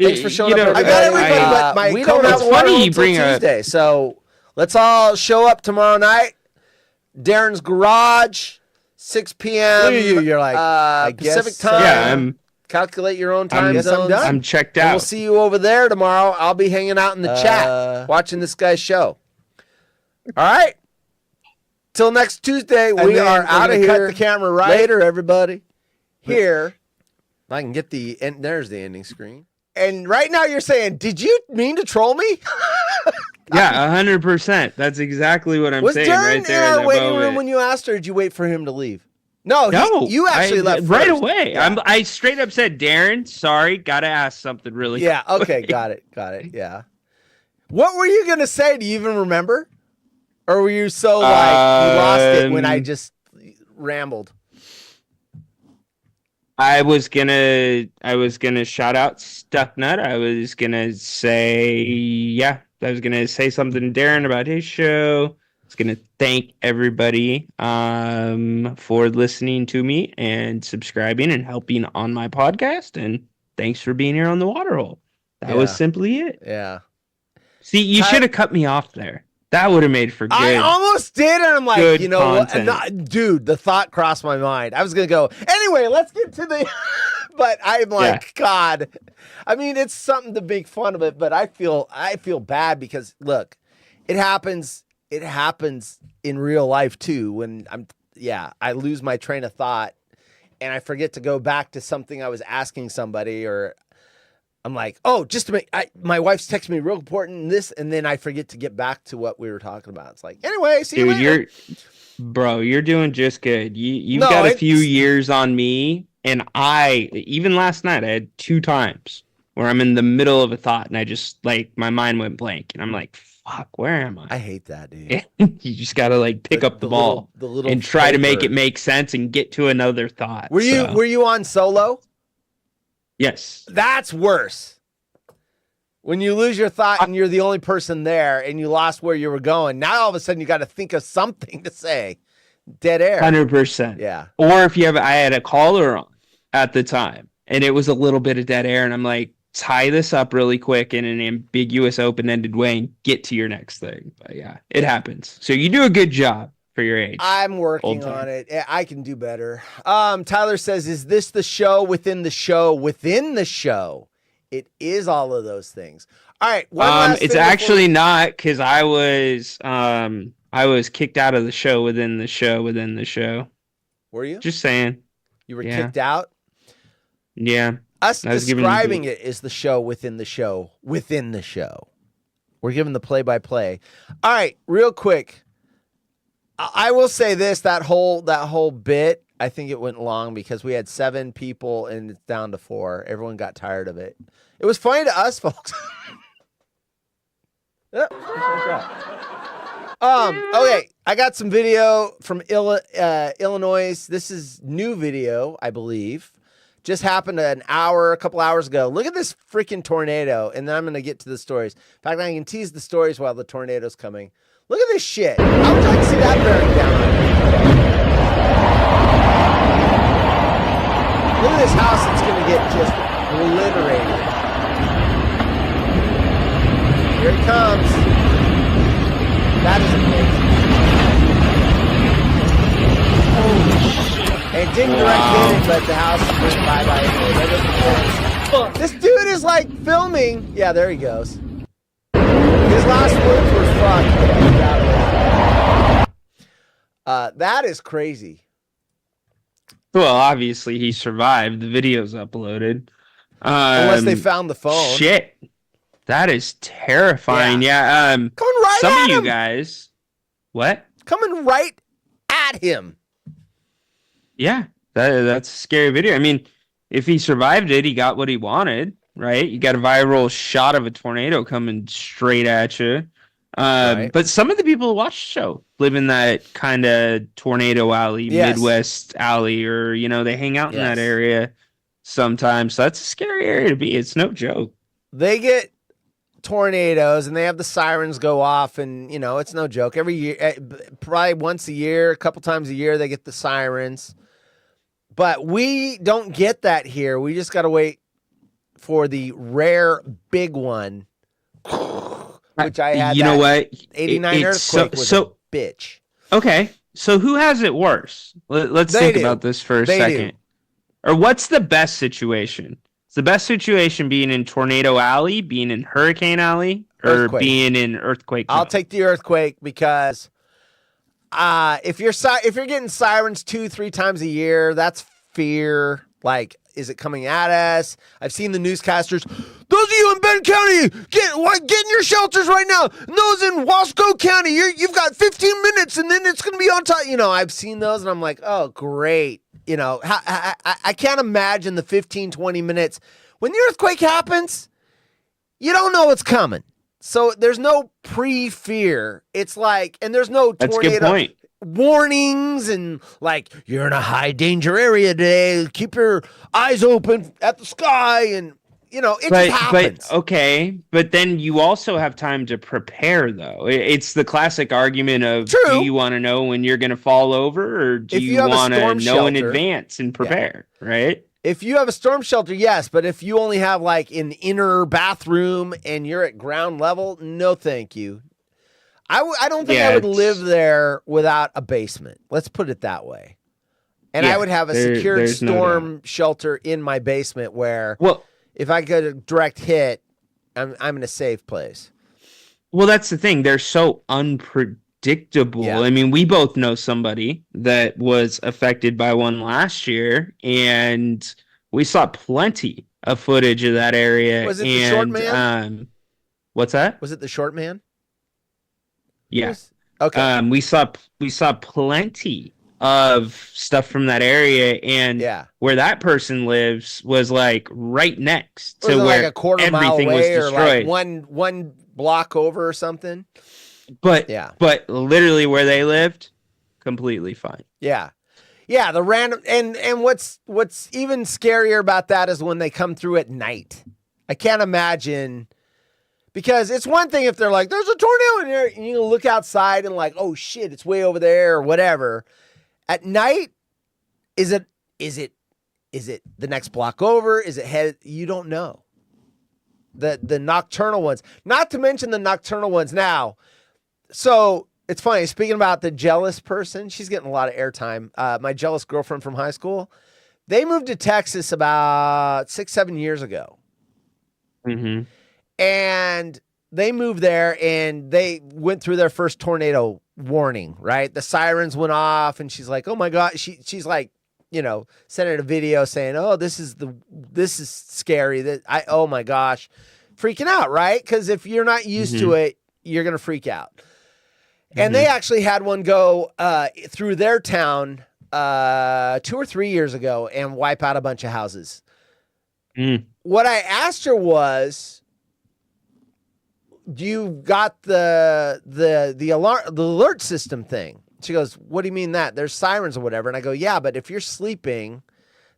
Thanks for showing You up, know, everybody. I got everybody, but my we don't have co-host- to funny wait you until bring up- Tuesday, so let's all show up tomorrow night. Darren's Garage, 6 p.m. Look at you, you're like, I guess Pacific so. time. Yeah, Calculate your own time I'm zones. done. I'm checked And out. we'll see you over there tomorrow. I'll be hanging out in the chat watching this guy's show. All right. Till next Tuesday, And we then are we're out of gonna here. Cut the camera right. Later, everybody. Here. I can get the end. There's the ending screen. And right now you're saying, did you mean to troll me? Yeah, 100%. That's exactly what I'm Was saying Darren right there. in our that waiting moment. room when you asked, or did you wait for him to leave? No, No, you actually left right first. away. Yeah. I straight up said, Darren, sorry, gotta ask something really. Yeah. Okay. quick." Got it. Yeah. What were you gonna say? Do you even remember? Or were you so like you lost it when I just rambled? I was gonna shout out Stucknut. I was gonna say something to Darren about his show. I was gonna thank everybody for listening to me and subscribing and helping on my podcast. And thanks for being here on the Waterhole. That was Yeah. simply it. Yeah. See, you Ty- should have cut me off there. That would have made for good. I almost did, and I'm like, Good you know what? content. Dude, the thought crossed my mind. I was gonna go. Anyway, let's get to the. But I'm like, Yeah. God. I mean, it's something to make fun of it, but I feel bad because look, it happens in real life too. When I lose my train of thought and I forget to go back to something I was asking somebody, or I'm like, oh, just to make my wife's texting me real important in this, and then I forget to get back to what we were talking about. It's like, anyway, see you Dude, later. you're doing just good. You've No, got a few it's- years on me, and even last night I had 2 times where I'm in the middle of a thought and I just like my mind went blank and I'm like, fuck, where am I I? hate that, dude. You just gotta like pick up the ball little and try to make paper. it make sense and get to another thought. Were you on solo? Yes. That's worse. When you lose your thought and you're the only person there and you lost where you were going, now all of a sudden you got to think of something to say. Dead air. 100%. Yeah. Or if I had a caller on at the time and it was a little bit of dead air and I'm like, tie this up really quick in an ambiguous open-ended way and get to your next thing. But yeah, it happens. So you do a good job for your age. I'm working Old time. on it. I can do better. Tyler says, is this the show within the show within the show? It is all of those things. All right. One last It's thing before actually not because I was kicked out of the show within the show within the show. Were you? Just saying. You were yeah. kicked out? Yeah. Us I was given describing it is the show within the show within the show. We're giving the play-by-play. All right, real quick. I will say this: that whole bit. I think it went long because we had 7 people and it's down to 4. Everyone got tired of it. It was funny to us, folks. Okay, I got some video from Illinois. This is new video, I believe. Just happened a couple hours ago. Look at this freaking tornado, and then I'm going to get to the stories. In fact, I can tease the stories while the tornado's coming. Look at this shit. How would you like to see that bearing down on you? Look at this house that's going to get just obliterated. Here it comes. That is amazing. And it didn't direct hit it, but the house went bye-bye anyway. This dude is like filming. Yeah, there he goes. His last words were fuck. That is crazy. Well, obviously he survived. The video's uploaded. Unless they found the phone. Shit. That is terrifying. Yeah. Coming right some at of you him. guys. What? Coming right at him. Yeah. That's a scary video. I mean, if he survived it, he got what he wanted, right? You got a viral shot of a tornado coming straight at you. Right. But some of the people who watch the show live in that kind of tornado alley, Yes. Midwest alley, or, they hang out in that area sometimes. So that's a scary area to be. It's no joke. They get tornadoes and they have the sirens go off, and it's no joke. Every year, probably once a year, a couple times a year, they get the sirens. But we don't get that here. We just got to wait for the rare big one, which I had. You know what? 89 earthquake was a bitch. Okay, so who has it worse? Let's think about this for a second. Or what's the best situation? Is the best situation being in Tornado Alley, being in Hurricane Alley, or being in Earthquake? I'll take the earthquake because if you're getting sirens 2-3 times a year, that's fear. Like, is it coming at us? I've seen the newscasters. Those of you in Benton County, get in your shelters right now. And those in Wasco County, you've got 15 minutes, and then it's going to be on time. I've seen those, and I'm like, oh, great. I can't imagine the 15, 20 minutes. When the earthquake happens, you don't know what's coming. So there's no pre-fear. It's like, and there's no tornado. That's a good point. Warnings and like, you're in a high danger area today. Keep your eyes open at the sky, and it just happens. But then you also have time to prepare, though. It's the classic argument of, do you want to know when you're going to fall over, or do you want to know in advance and prepare, right? If you have a storm shelter, yes, but if you only have like an inner bathroom and you're at ground level, no thank you. I don't think I would live there without a basement. Let's put it that way. And I would have a secured storm shelter in my basement where, if I get a direct hit, I'm in a safe place. Well, that's the thing. They're so unpredictable. Yeah. I mean, we both know somebody that was affected by one last year, and we saw plenty of footage of that area. Was it the short man? What's that? Was it the short man? Yeah. Okay. We saw plenty of stuff from that area, and where that person lives was like right next to where like a quarter everything mile away, was destroyed. Or like one block over or something. But literally where they lived, completely fine. Yeah. Yeah, the random and what's even scarier about that is when they come through at night. I can't imagine. Because it's one thing if they're like, there's a tornado in here, and you look outside and like, oh shit, it's way over there or whatever. At night, is it the next block over? Is it headed? You don't know. The nocturnal ones, not to mention the nocturnal ones now. So it's funny, speaking about the jealous person, she's getting a lot of airtime. My jealous girlfriend from high school, they moved to Texas about 6-7 years ago. Mm-hmm. And they moved there and they went through their first tornado warning, right? The sirens went off and she's like, oh my God. She's like, sending a video saying, oh, this is scary. Oh my gosh. Freaking out, right? Because if you're not used to it, you're going to freak out. And they actually had one go through their town 2 or 3 years ago and wipe out a bunch of houses. Mm. What I asked her was, "Do you got the alert system thing?" She goes, "What do you mean that? There's sirens or whatever." And I go, "Yeah, but if you're sleeping,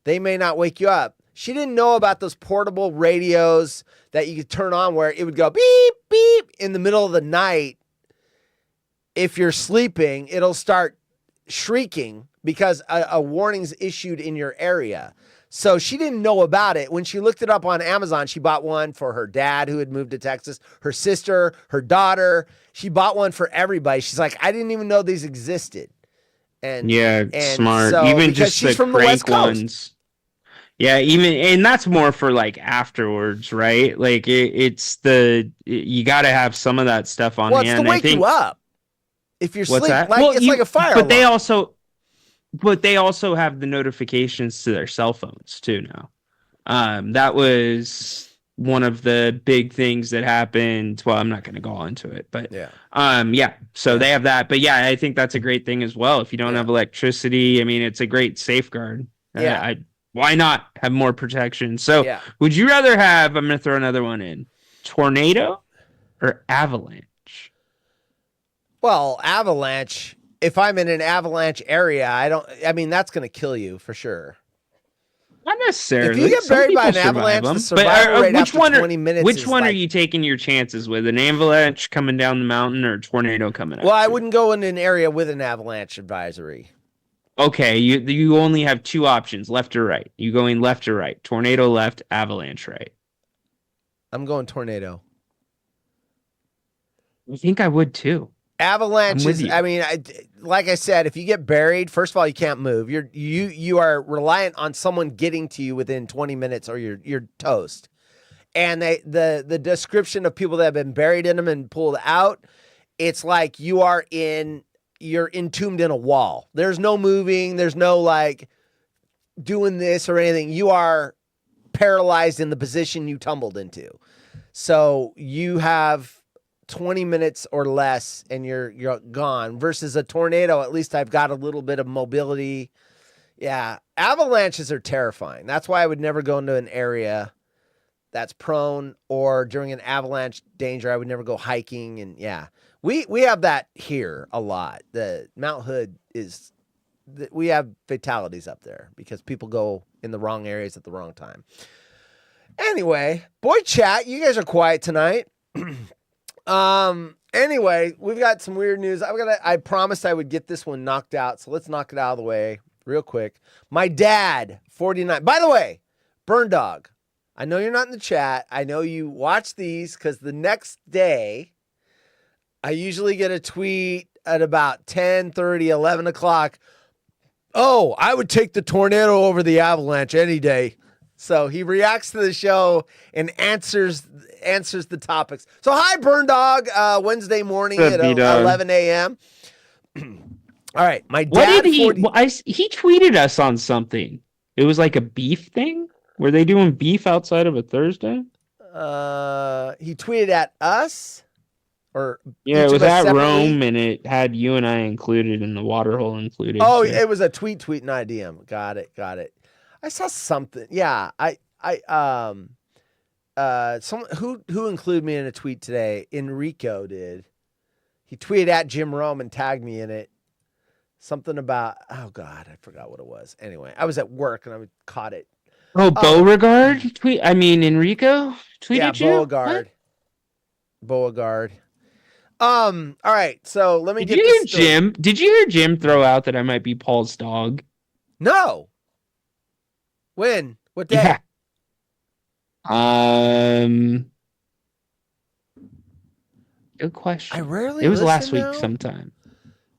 they may not wake you up." She didn't know about those portable radios that you could turn on where it would go beep, beep in the middle of the night. If you're sleeping, it'll start shrieking because a warning's issued in your area. So she didn't know about it. When she looked it up on Amazon, she bought one for her dad who had moved to Texas, her sister, her daughter. She bought one for everybody. She's like, "I didn't even know these existed." And smart. so, Even because just she's the from the West crank Coast. ones. Yeah, and that's more for like afterwards, right? Like you got to have some of that stuff on Well, hand. it's to wake you up if you're What's sleeping. that? Like, Well, it's like a fire But they alarm. also have the notifications to their cell phones too now. That was one of the big things that happened. Well, I'm not going to go into it, but So they have that. But yeah, I think that's a great thing as well. If you don't have electricity, I mean, it's a great safeguard. Yeah. Why not have more protection? So would you rather have, I'm going to throw another one in, tornado or avalanche? Well, avalanche. If I'm in an avalanche area, that's going to kill you for sure. Not necessarily. If you get Some buried by an people avalanche, them. the survival rate after 20 minutes Which is one are like- you taking your chances with? An avalanche coming down the mountain or a tornado coming up? Well, I wouldn't go in an area with an avalanche advisory. Okay, you only have two options, left or right. You going left or right? Tornado left, avalanche right. I'm going tornado. I think I would too. Avalanche I'm with is, you. like I said, if you get buried, first of all, you can't move. You are reliant on someone getting to you within 20 minutes or you're toast. And the description of people that have been buried in them and pulled out, it's like you're entombed in a wall. There's no moving. There's no like doing this or anything. You are paralyzed in the position you tumbled into. So you have 20 minutes or less and you're gone versus a tornado. At least I've got a little bit of mobility. Yeah. Avalanches are terrifying. That's why I would never go into an area that's prone, or during an avalanche danger, I would never go hiking. And yeah, we have that here a lot. The Mount Hood we have fatalities up there because people go in the wrong areas at the wrong time. Anyway, boy chat, you guys are quiet tonight. Anyway, we've got some weird news. I promised I would get this one knocked out, so let's knock it out of the way real quick. My dad, 49. By the way, Burn Dog, I know you're not in the chat. I know you watch these because the next day I usually get a tweet at about 10:30, 11 o'clock. "Oh, I would take the tornado over the avalanche any day." So he reacts to the show and answers the topics. So hi, Burn Dog, Wednesday morning at 11 a.m. All right, my dad. What did he tweeted us on something. It was like a beef thing. Were they doing beef outside of a Thursday? He tweeted at us, or yeah, it was at Rome, and it had you and I included, and the waterhole included. Oh, so. it was a tweet and IDM. Got it. I saw something. Yeah, someone who included me in a tweet today. Enrico did. He tweeted at Jim Rome and tagged me in it. Something about, oh God, I forgot what it was. Anyway, I was at work and I caught it. Oh, Beauregard Enrico tweeted you. Beauregard. All right, so let me Did you hear Jim throw out that I might be Paul's dog? No. When? What day? Yeah. Good question. I rarely. It was last listen week now. sometime.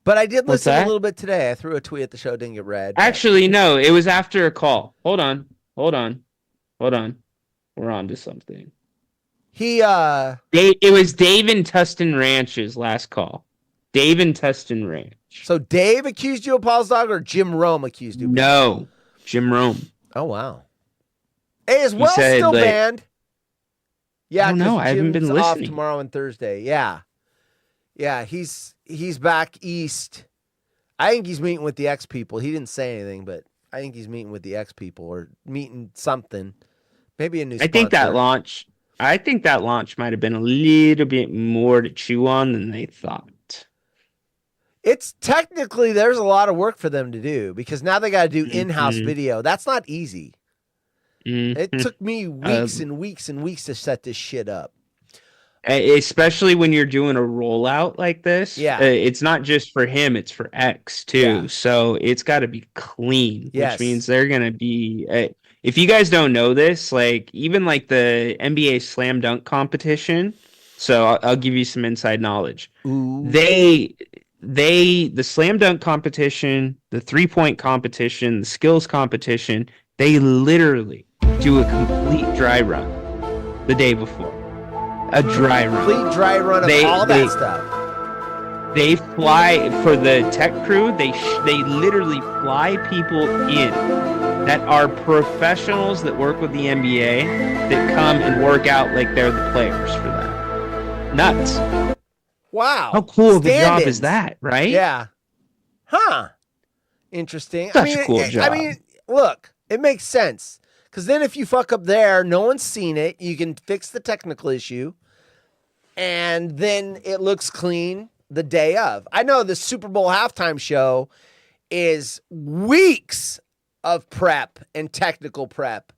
But I did What's listen that? a little bit today. I threw a tweet at the show, didn't get read. Actually, no, it was after a call. Hold on. We're on to something. It was Dave and Tustin Ranch's last call. Dave and Tustin Ranch. So Dave accused you of Paul's dog, or Jim Rome accused you? No, Jim Rome. Oh wow. Hey, is Well still banned? Yeah, no, I haven't been off listening. tomorrow and Thursday. Yeah, he's back east. I think he's meeting with the X people. He didn't say anything, but I think he's meeting with the X people or meeting something. Maybe a new sponsor. I think that launch might have been a little bit more to chew on than they thought. It's technically, there's a lot of work for them to do because now they got to do in-house video. That's not easy. It took me weeks and weeks and weeks to set this shit up. Especially when you're doing a rollout like this. Yeah. It's not just for him, it's for X too. Yeah. So it's got to be clean, Yes. which means they're going to be... if you guys don't know this, like even like the NBA slam dunk competition, so I'll give you some inside knowledge. Ooh. The slam dunk competition, the 3-point competition, the skills competition, they literally do a complete dry run the day before. A dry run. Complete dry run of all that stuff. They fly for the tech crew. They literally fly people in that are professionals that work with the NBA that come and work out like they're the players for that. Nuts. Wow. How cool of a job Stand-ins. is that, right? Yeah. Huh. Interesting. Such a cool job. I mean, look, it makes sense. Because then if you fuck up there, no one's seen it. You can fix the technical issue. And then it looks clean the day of. I know the Super Bowl halftime show is weeks of prep and technical prep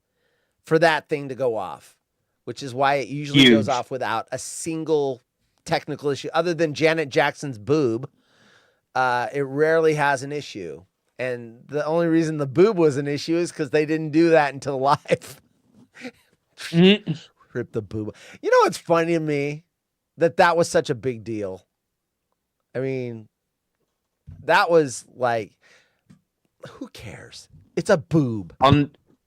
for that thing to go off, which is why it usually Huge. goes off without a single technical issue other than Janet Jackson's boob. It rarely has an issue. And the only reason the boob was an issue is because they didn't do that until live. Rip the boob. You know what's funny to me? That was such a big deal. I mean, that was like, who cares? It's a boob.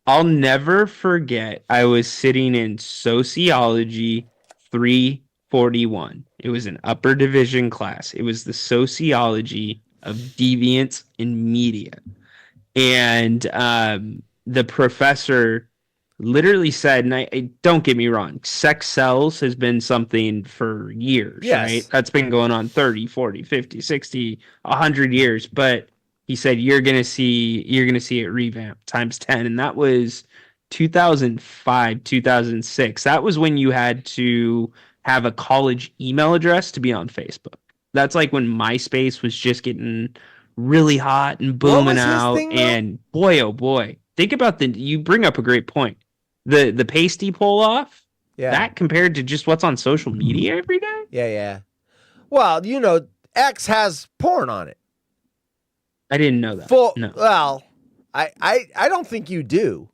I'll never forget. I was sitting in sociology 341. It was an upper division class. It was the sociology of deviance in media. And the professor literally said, and I don't get me wrong, sex sells has been something for years, Yes. right? That's been going on 30, 40, 50, 60, 100 years. But he said, you're going to see it revamped times 10. And that was 2005, 2006. That was when you had to have a college email address to be on Facebook. That's like when MySpace was just getting really hot and booming out. thing, though? And boy, oh boy, think about you bring up a great point. The pasty pull off, Yeah. that compared to just what's on social media every day. Yeah. Well, you know, X has porn on it. I didn't know that. No. Well, I don't think you do.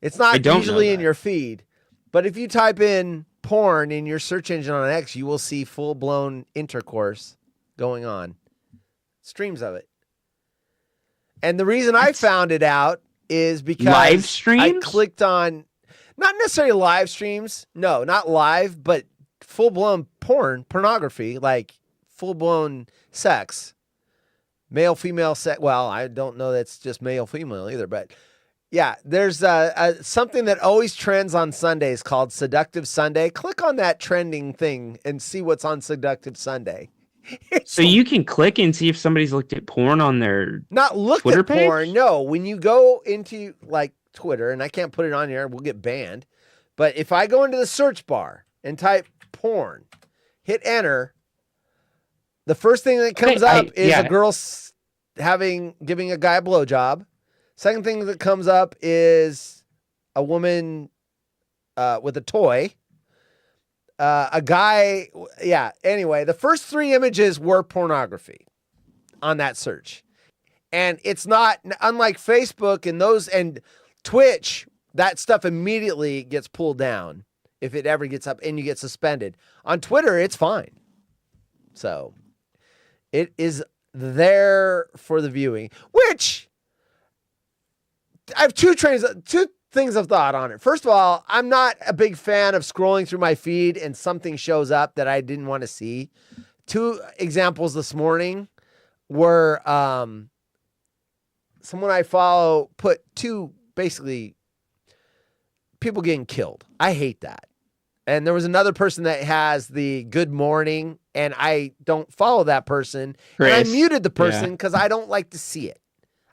It's I not don't know usually in that. your feed. But if you type in porn in your search engine on X, you will see full-blown intercourse going on. Streams of it. And the reason I found it out is because Live streams? I clicked on, not necessarily live streams. No, not live, but full-blown pornography, like full-blown sex. Male, female sex. Well, I don't know that's just male, female either, but yeah, there's something that always trends on Sundays called Seductive Sunday. Click on that trending thing and see what's on Seductive Sunday. So you can click and see if somebody's looked at porn on their Not looked Twitter at porn. page? No, when you go into like Twitter, and I can't put it on here, we'll get banned. But if I go into the search bar and type porn, hit enter, the first thing that comes up is a girl giving a guy a blowjob. Second thing that comes up is a woman with a toy. A guy, yeah. Anyway, the first 3 images were pornography on that search. And it's not, unlike Facebook and Twitch, that stuff immediately gets pulled down if it ever gets up and you get suspended. On Twitter, it's fine. So it is there for the viewing, which I have two things of thought on it. First of all, I'm not a big fan of scrolling through my feed and something shows up that I didn't want to see. 2 examples this morning were someone I follow put 2 basically people getting killed. I hate that. And there was another person that has the good morning and I don't follow that person. Chris, and I muted the person because I don't like to see it.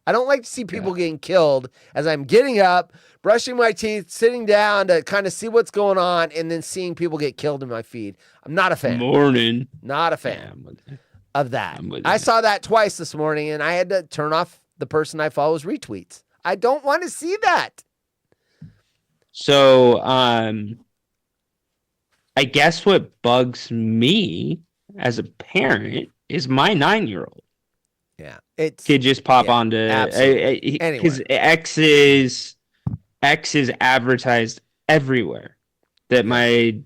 I don't like to see people getting killed as I'm getting up, brushing my teeth, sitting down to kind of see what's going on, and then seeing people get killed in my feed. I'm not a fan. Morning. Not a fan of that. I saw that twice this morning, and I had to turn off the person I follow's retweets. I don't want to see that. So, I guess what bugs me as a parent is my 9-year-old. Yeah, it's could just pop onto because X is advertised everywhere. That my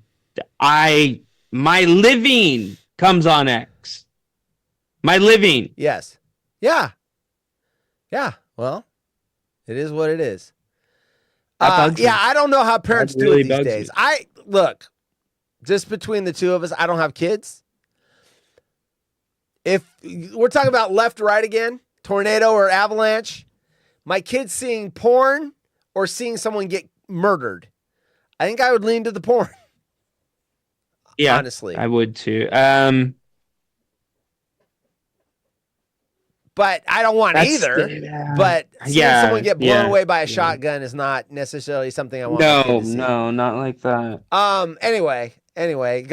living comes on X. My living. Yes. Yeah. Yeah. Well, it is what it is. Yeah, I don't know how parents do it these days. Look, just between the two of us, I don't have kids. If we're talking about left or right again, tornado or avalanche, my kid's seeing porn or seeing someone get murdered, I think I would lean to the porn. Yeah, honestly, I would too. But I don't want either. But seeing someone get blown away by a shotgun is not necessarily something I want. No, not like that. Anyway,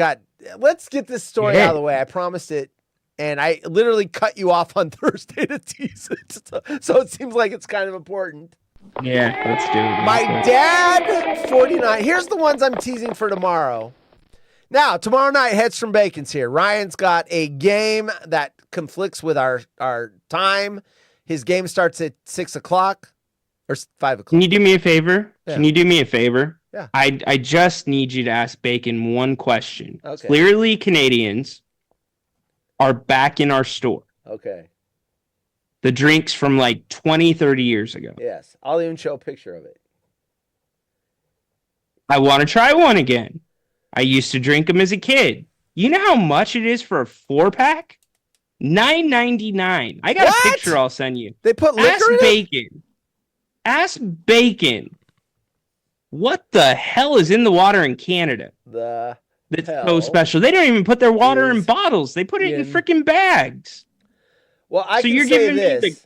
let's get this story out of the way. I promised it. And I literally cut you off on Thursday to tease it. So it seems like it's kind of important. Yeah, let's do it. My dad, 49. Here's the ones I'm teasing for tomorrow. Now, tomorrow night, Headstrom Bacon's here. Ryan's got a game that conflicts with our time. His game starts at 6 o'clock or 5 o'clock. Can you do me a favor? Yeah. Can you do me a favor? Yeah. I just need you to ask Bacon one question. Okay. Clearly, Canadians are back in our store. Okay. The drinks from like 20, 30 years ago. Yes. I'll even show a picture of it. I want to try one again. I used to drink them as a kid. You know how much it is for a 4-pack? $9.99. I got a picture I'll send you. They put liquor in Bacon. Ask Bacon. What the hell is in the water in Canada? That's so special. They don't even put their water in bottles. They put it in freaking bags. Well, you're giving me the...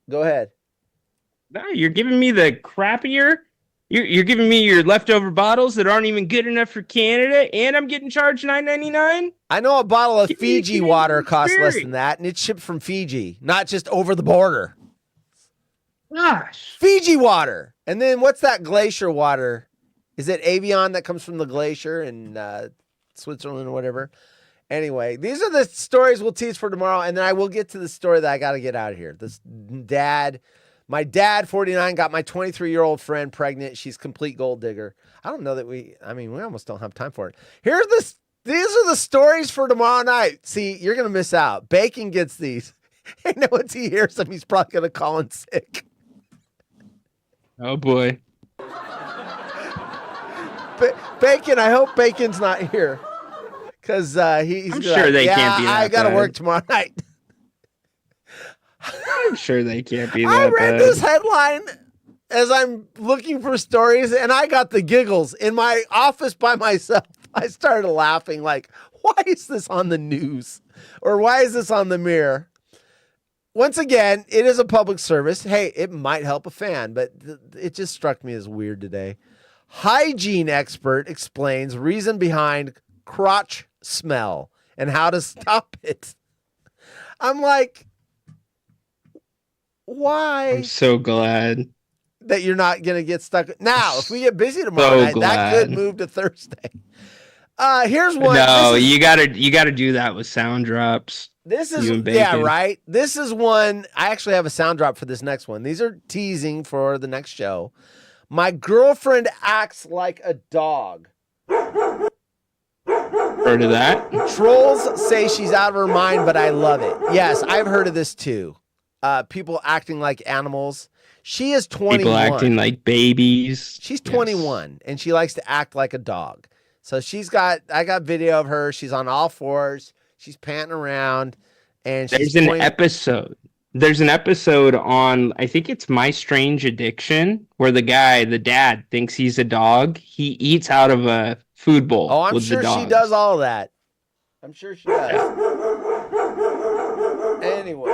Go ahead. No, you're giving me the crappier. You're giving me your leftover bottles that aren't even good enough for Canada, and I'm getting charged $9.99. I know a bottle of Fiji water costs less than that, and it's shipped from Fiji, not just over the border. Gosh. Fiji water. And then what's that glacier water? Is it Avion that comes from the glacier in Switzerland or whatever? Anyway, these are the stories we'll tease for tomorrow, and then I will get to the story that I got to get out of here. My dad, 49, got my 23-year-old friend pregnant. She's complete gold digger. I don't know that we almost don't have time for it. These are the stories for tomorrow night. See, you're going to miss out. Bacon gets these. And then once he hears them, he's probably going to call in sick. Oh, boy. Bacon, I hope Bacon's not here. Because he's I'm sure they can't be that I got to bad. work tomorrow night. I'm sure they can't be that I read bad. this headline as I'm looking for stories, and I got the giggles in my office by myself. I started laughing like, why is this on the news? Or why is this on the Mirror? Once again, it is a public service. Hey, it might help a fan, but it just struck me as weird today. Hygiene expert explains reason behind crotch smell and how to stop it. I'm like, why? I'm so glad that you're not going to get stuck. Now, if we get busy tomorrow night, that could move to Thursday. Here's one. No, you gotta do that with sound drops. This is, right. This is one. I actually have a sound drop for this next one. These are teasing for the next show. My girlfriend acts like a dog. Heard of that? Trolls say she's out of her mind, but I love it. Yes, I've heard of this too. People acting like animals. She is 21. People acting like babies. She's 21 and she likes to act like a dog. So I got video of her. She's on all fours. She's panting around. And There's an episode on, I think it's My Strange Addiction, where the dad thinks he's a dog. He eats out of a food bowl. Oh, I'm with sure the she does all of that. I'm sure she does. Anyway,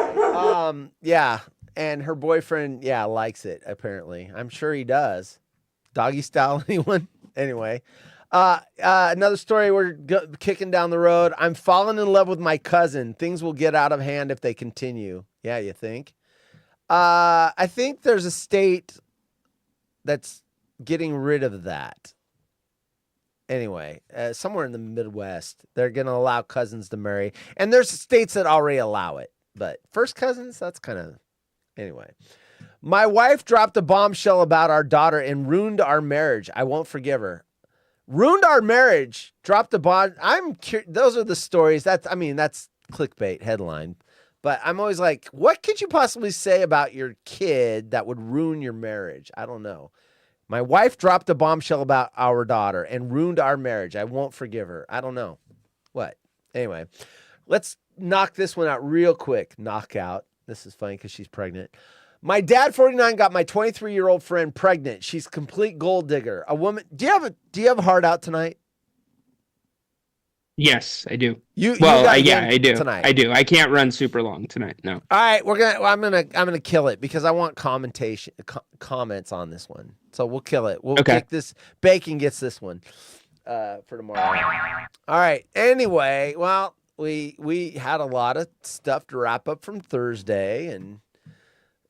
yeah, and her boyfriend, likes it apparently. I'm sure he does. Doggy style, anyone? Anyway, another story. We're kicking down the road. I'm falling in love with my cousin. Things will get out of hand if they continue. Yeah, you think? I think there's a state that's getting rid of that. Anyway, somewhere in the Midwest, they're going to allow cousins to marry. And there's states that already allow it. But first cousins, that's kind of... Anyway. My wife dropped a bombshell about our daughter and ruined our marriage. I won't forgive her. Ruined our marriage. Dropped a bomb. Those are the stories. That's clickbait headline. But I'm always like, what could you possibly say about your kid that would ruin your marriage? I don't know. My wife dropped a bombshell about our daughter and ruined our marriage. I won't forgive her. I don't know. What? Anyway, let's knock this one out real quick. Knockout. This is funny because she's pregnant. My dad, 49, got my 23-year-old friend pregnant. She's complete gold digger. A woman. Do you have a heart out tonight? Yes, I do. I do. Tonight. I do. I can't run super long tonight. No. All right, I'm gonna kill it because I want comments on this one. So we'll kill it. We'll kick this. Bacon gets this one for tomorrow. All right. Anyway, well, we had a lot of stuff to wrap up from Thursday, and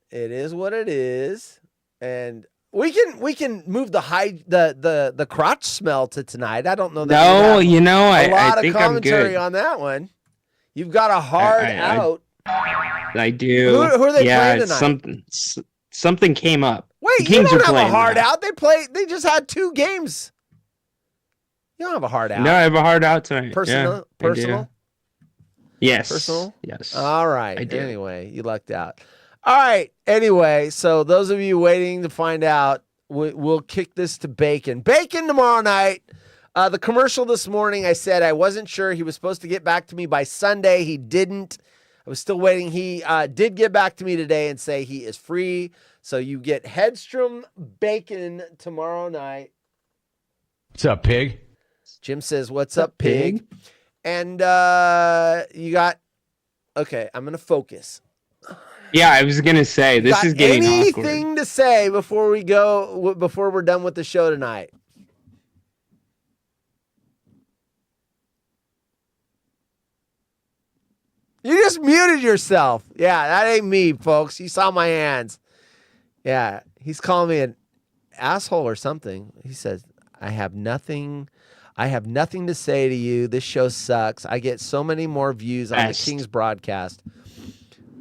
it is what it is. And we can move the crotch smell to tonight. I don't know that. No, a lot of commentary on that one. You've got a hard out. I do. Who are they playing tonight? Something came up. Wait, you don't have a hard out. They just had 2 games. You don't have a hard out. No, I have a hard out tonight. Personal? Yes. Personal? Yes. All right. I do. Anyway, you lucked out. All right. Anyway, so those of you waiting to find out, we'll kick this to Bacon. Bacon tomorrow night. The commercial this morning, I said I wasn't sure. He was supposed to get back to me by Sunday. He didn't. I was still waiting. He did get back to me today and say he is free. So you get Headstrom Bacon tomorrow night. What's up, pig? Jim says, what's up, pig? And you got... Okay, I'm going to focus. Yeah, I was going to say, this is getting awkward. Anything to say before we're done with the show tonight? You just muted yourself. Yeah, that ain't me, folks. You saw my hands. Yeah, he's calling me an asshole or something. He says, I have nothing to say to you. This show sucks. I get so many more views on the Kings broadcast.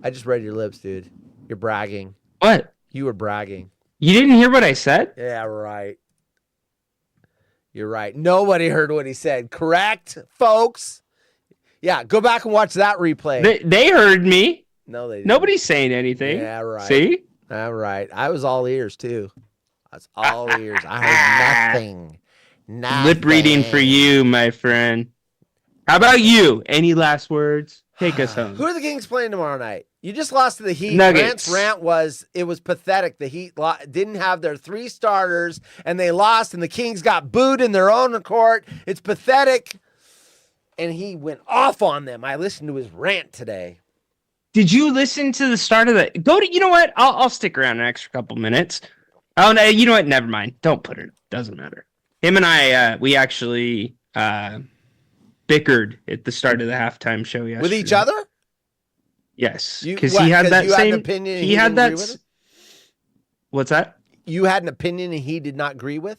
I just read your lips, dude. You're bragging. What? You were bragging. You didn't hear what I said? Yeah, right. You're right. Nobody heard what he said. Correct, folks? Yeah, go back and watch that replay. They heard me. No, they didn't. Nobody's saying anything. Yeah, right. See? All right. I was all ears, too. I was all ears. I heard nothing. Lip reading for you, my friend. How about you? Any last words? Take us home. Who are the Kings playing tomorrow night? You just lost to the Heat. Nuggets. Grant's rant was pathetic. The Heat didn't have their 3 starters, and they lost, and the Kings got booed in their own court. It's pathetic. And he went off on them. I listened to his rant today. Did you listen to the start of the... You know what? I'll stick around an extra couple minutes. Oh, no, you know what? Never mind. Don't put it. Doesn't matter. Him and I, we actually bickered at the start of the halftime show yesterday. With each other? Yes. Because he had that same... opinion he had that... What's that? You had an opinion and he did not agree with?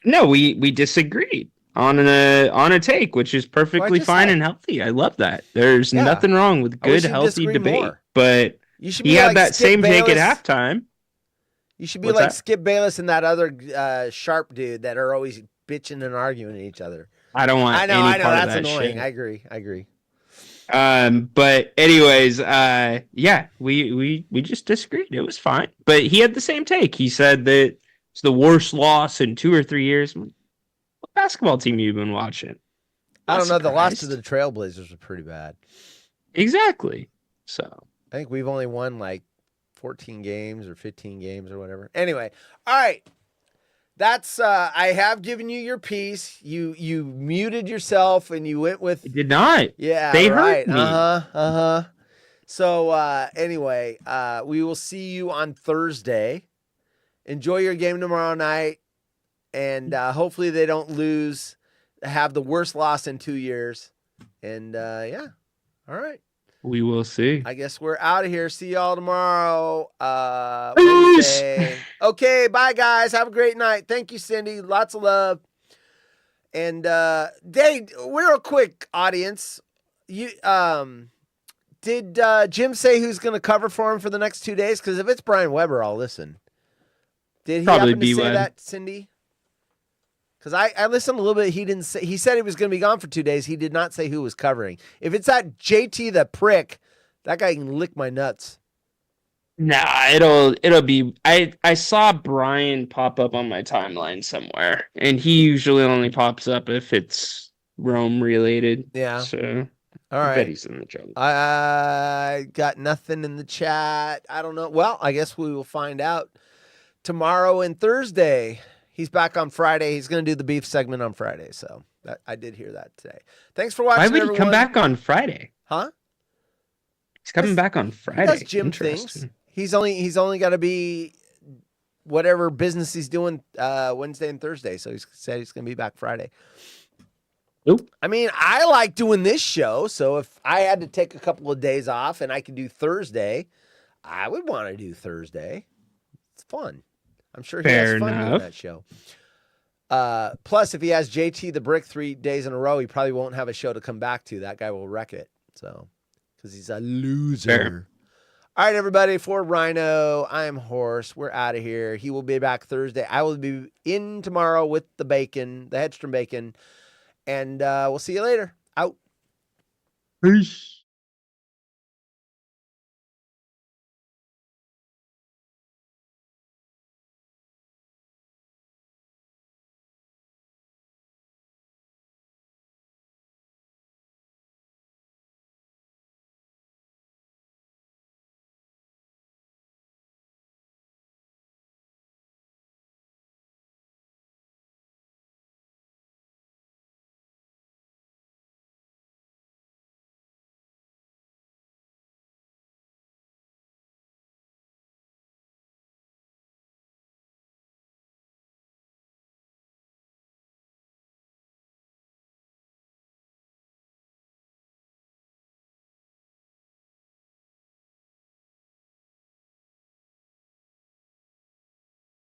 No, we disagreed on a take, which is perfectly fine and healthy. I love that. There's nothing wrong with good, healthy debate. More. But he had that same take at halftime. You should be like Skip Bayless and that other sharp dude that are always bitching and arguing at each other. I don't want. I know. That's that annoying. Shit. I agree. But anyways, yeah, we just disagreed. It was fine. But he had the same take. He said that it's the worst loss in 2 or 3 years. What basketball team you been watching? I don't know. The loss to the Trailblazers was pretty bad. Exactly. So I think we've only won like 14 games or 15 games or whatever. Anyway, all right. That's I have given you your piece. You muted yourself and you went with I did not. yeah. They right. heard me. So anyway, we will see you on Thursday. Enjoy your game tomorrow night, and hopefully they don't have the worst loss in 2 years. And yeah, all right. We will see. I guess we're out of here. See y'all tomorrow. Peace. Wednesday. Okay, bye guys. Have a great night. Thank you, Cindy. Lots of love. And Dave, real quick, audience. You did Jim say who's going to cover for him for the next 2 days? Because if it's Brian Weber, I'll listen. Did he Probably happen to say Webb. that, Cindy? Because I listened a little bit. He didn't say. He said he was going to be gone for 2 days. He did not say who was covering. If it's that JT the prick, that guy can lick my nuts. Nah, it'll be. I saw Brian pop up on my timeline somewhere, and he usually only pops up if it's Rome related. Yeah. So All I right. bet he's in the jungle. I got nothing in the chat. I don't know. Well, I guess we will find out tomorrow and Thursday. He's back on Friday. He's going to do the beef segment on Friday. So I did hear that today. Thanks for watching. Why would he everyone. come back on Friday? Huh? He's coming back on Friday. He does gym Interesting. things. He's only got to be whatever business he's doing Wednesday and Thursday. So he said he's going to be back Friday. Nope. I mean, I like doing this show. So if I had to take a couple of days off and I could do Thursday, I would want to do Thursday. It's fun. I'm sure he has Fair fun doing enough. that show. Plus, if he has JT the Brick 3 days in a row, he probably won't have a show to come back to. That guy will wreck it. So, because he's a loser. Fair. All right, everybody. For Rhino, I'm Horse. We're out of here. He will be back Thursday. I will be in tomorrow with the bacon, the Hedstrom bacon. And we'll see you later. Out. Peace.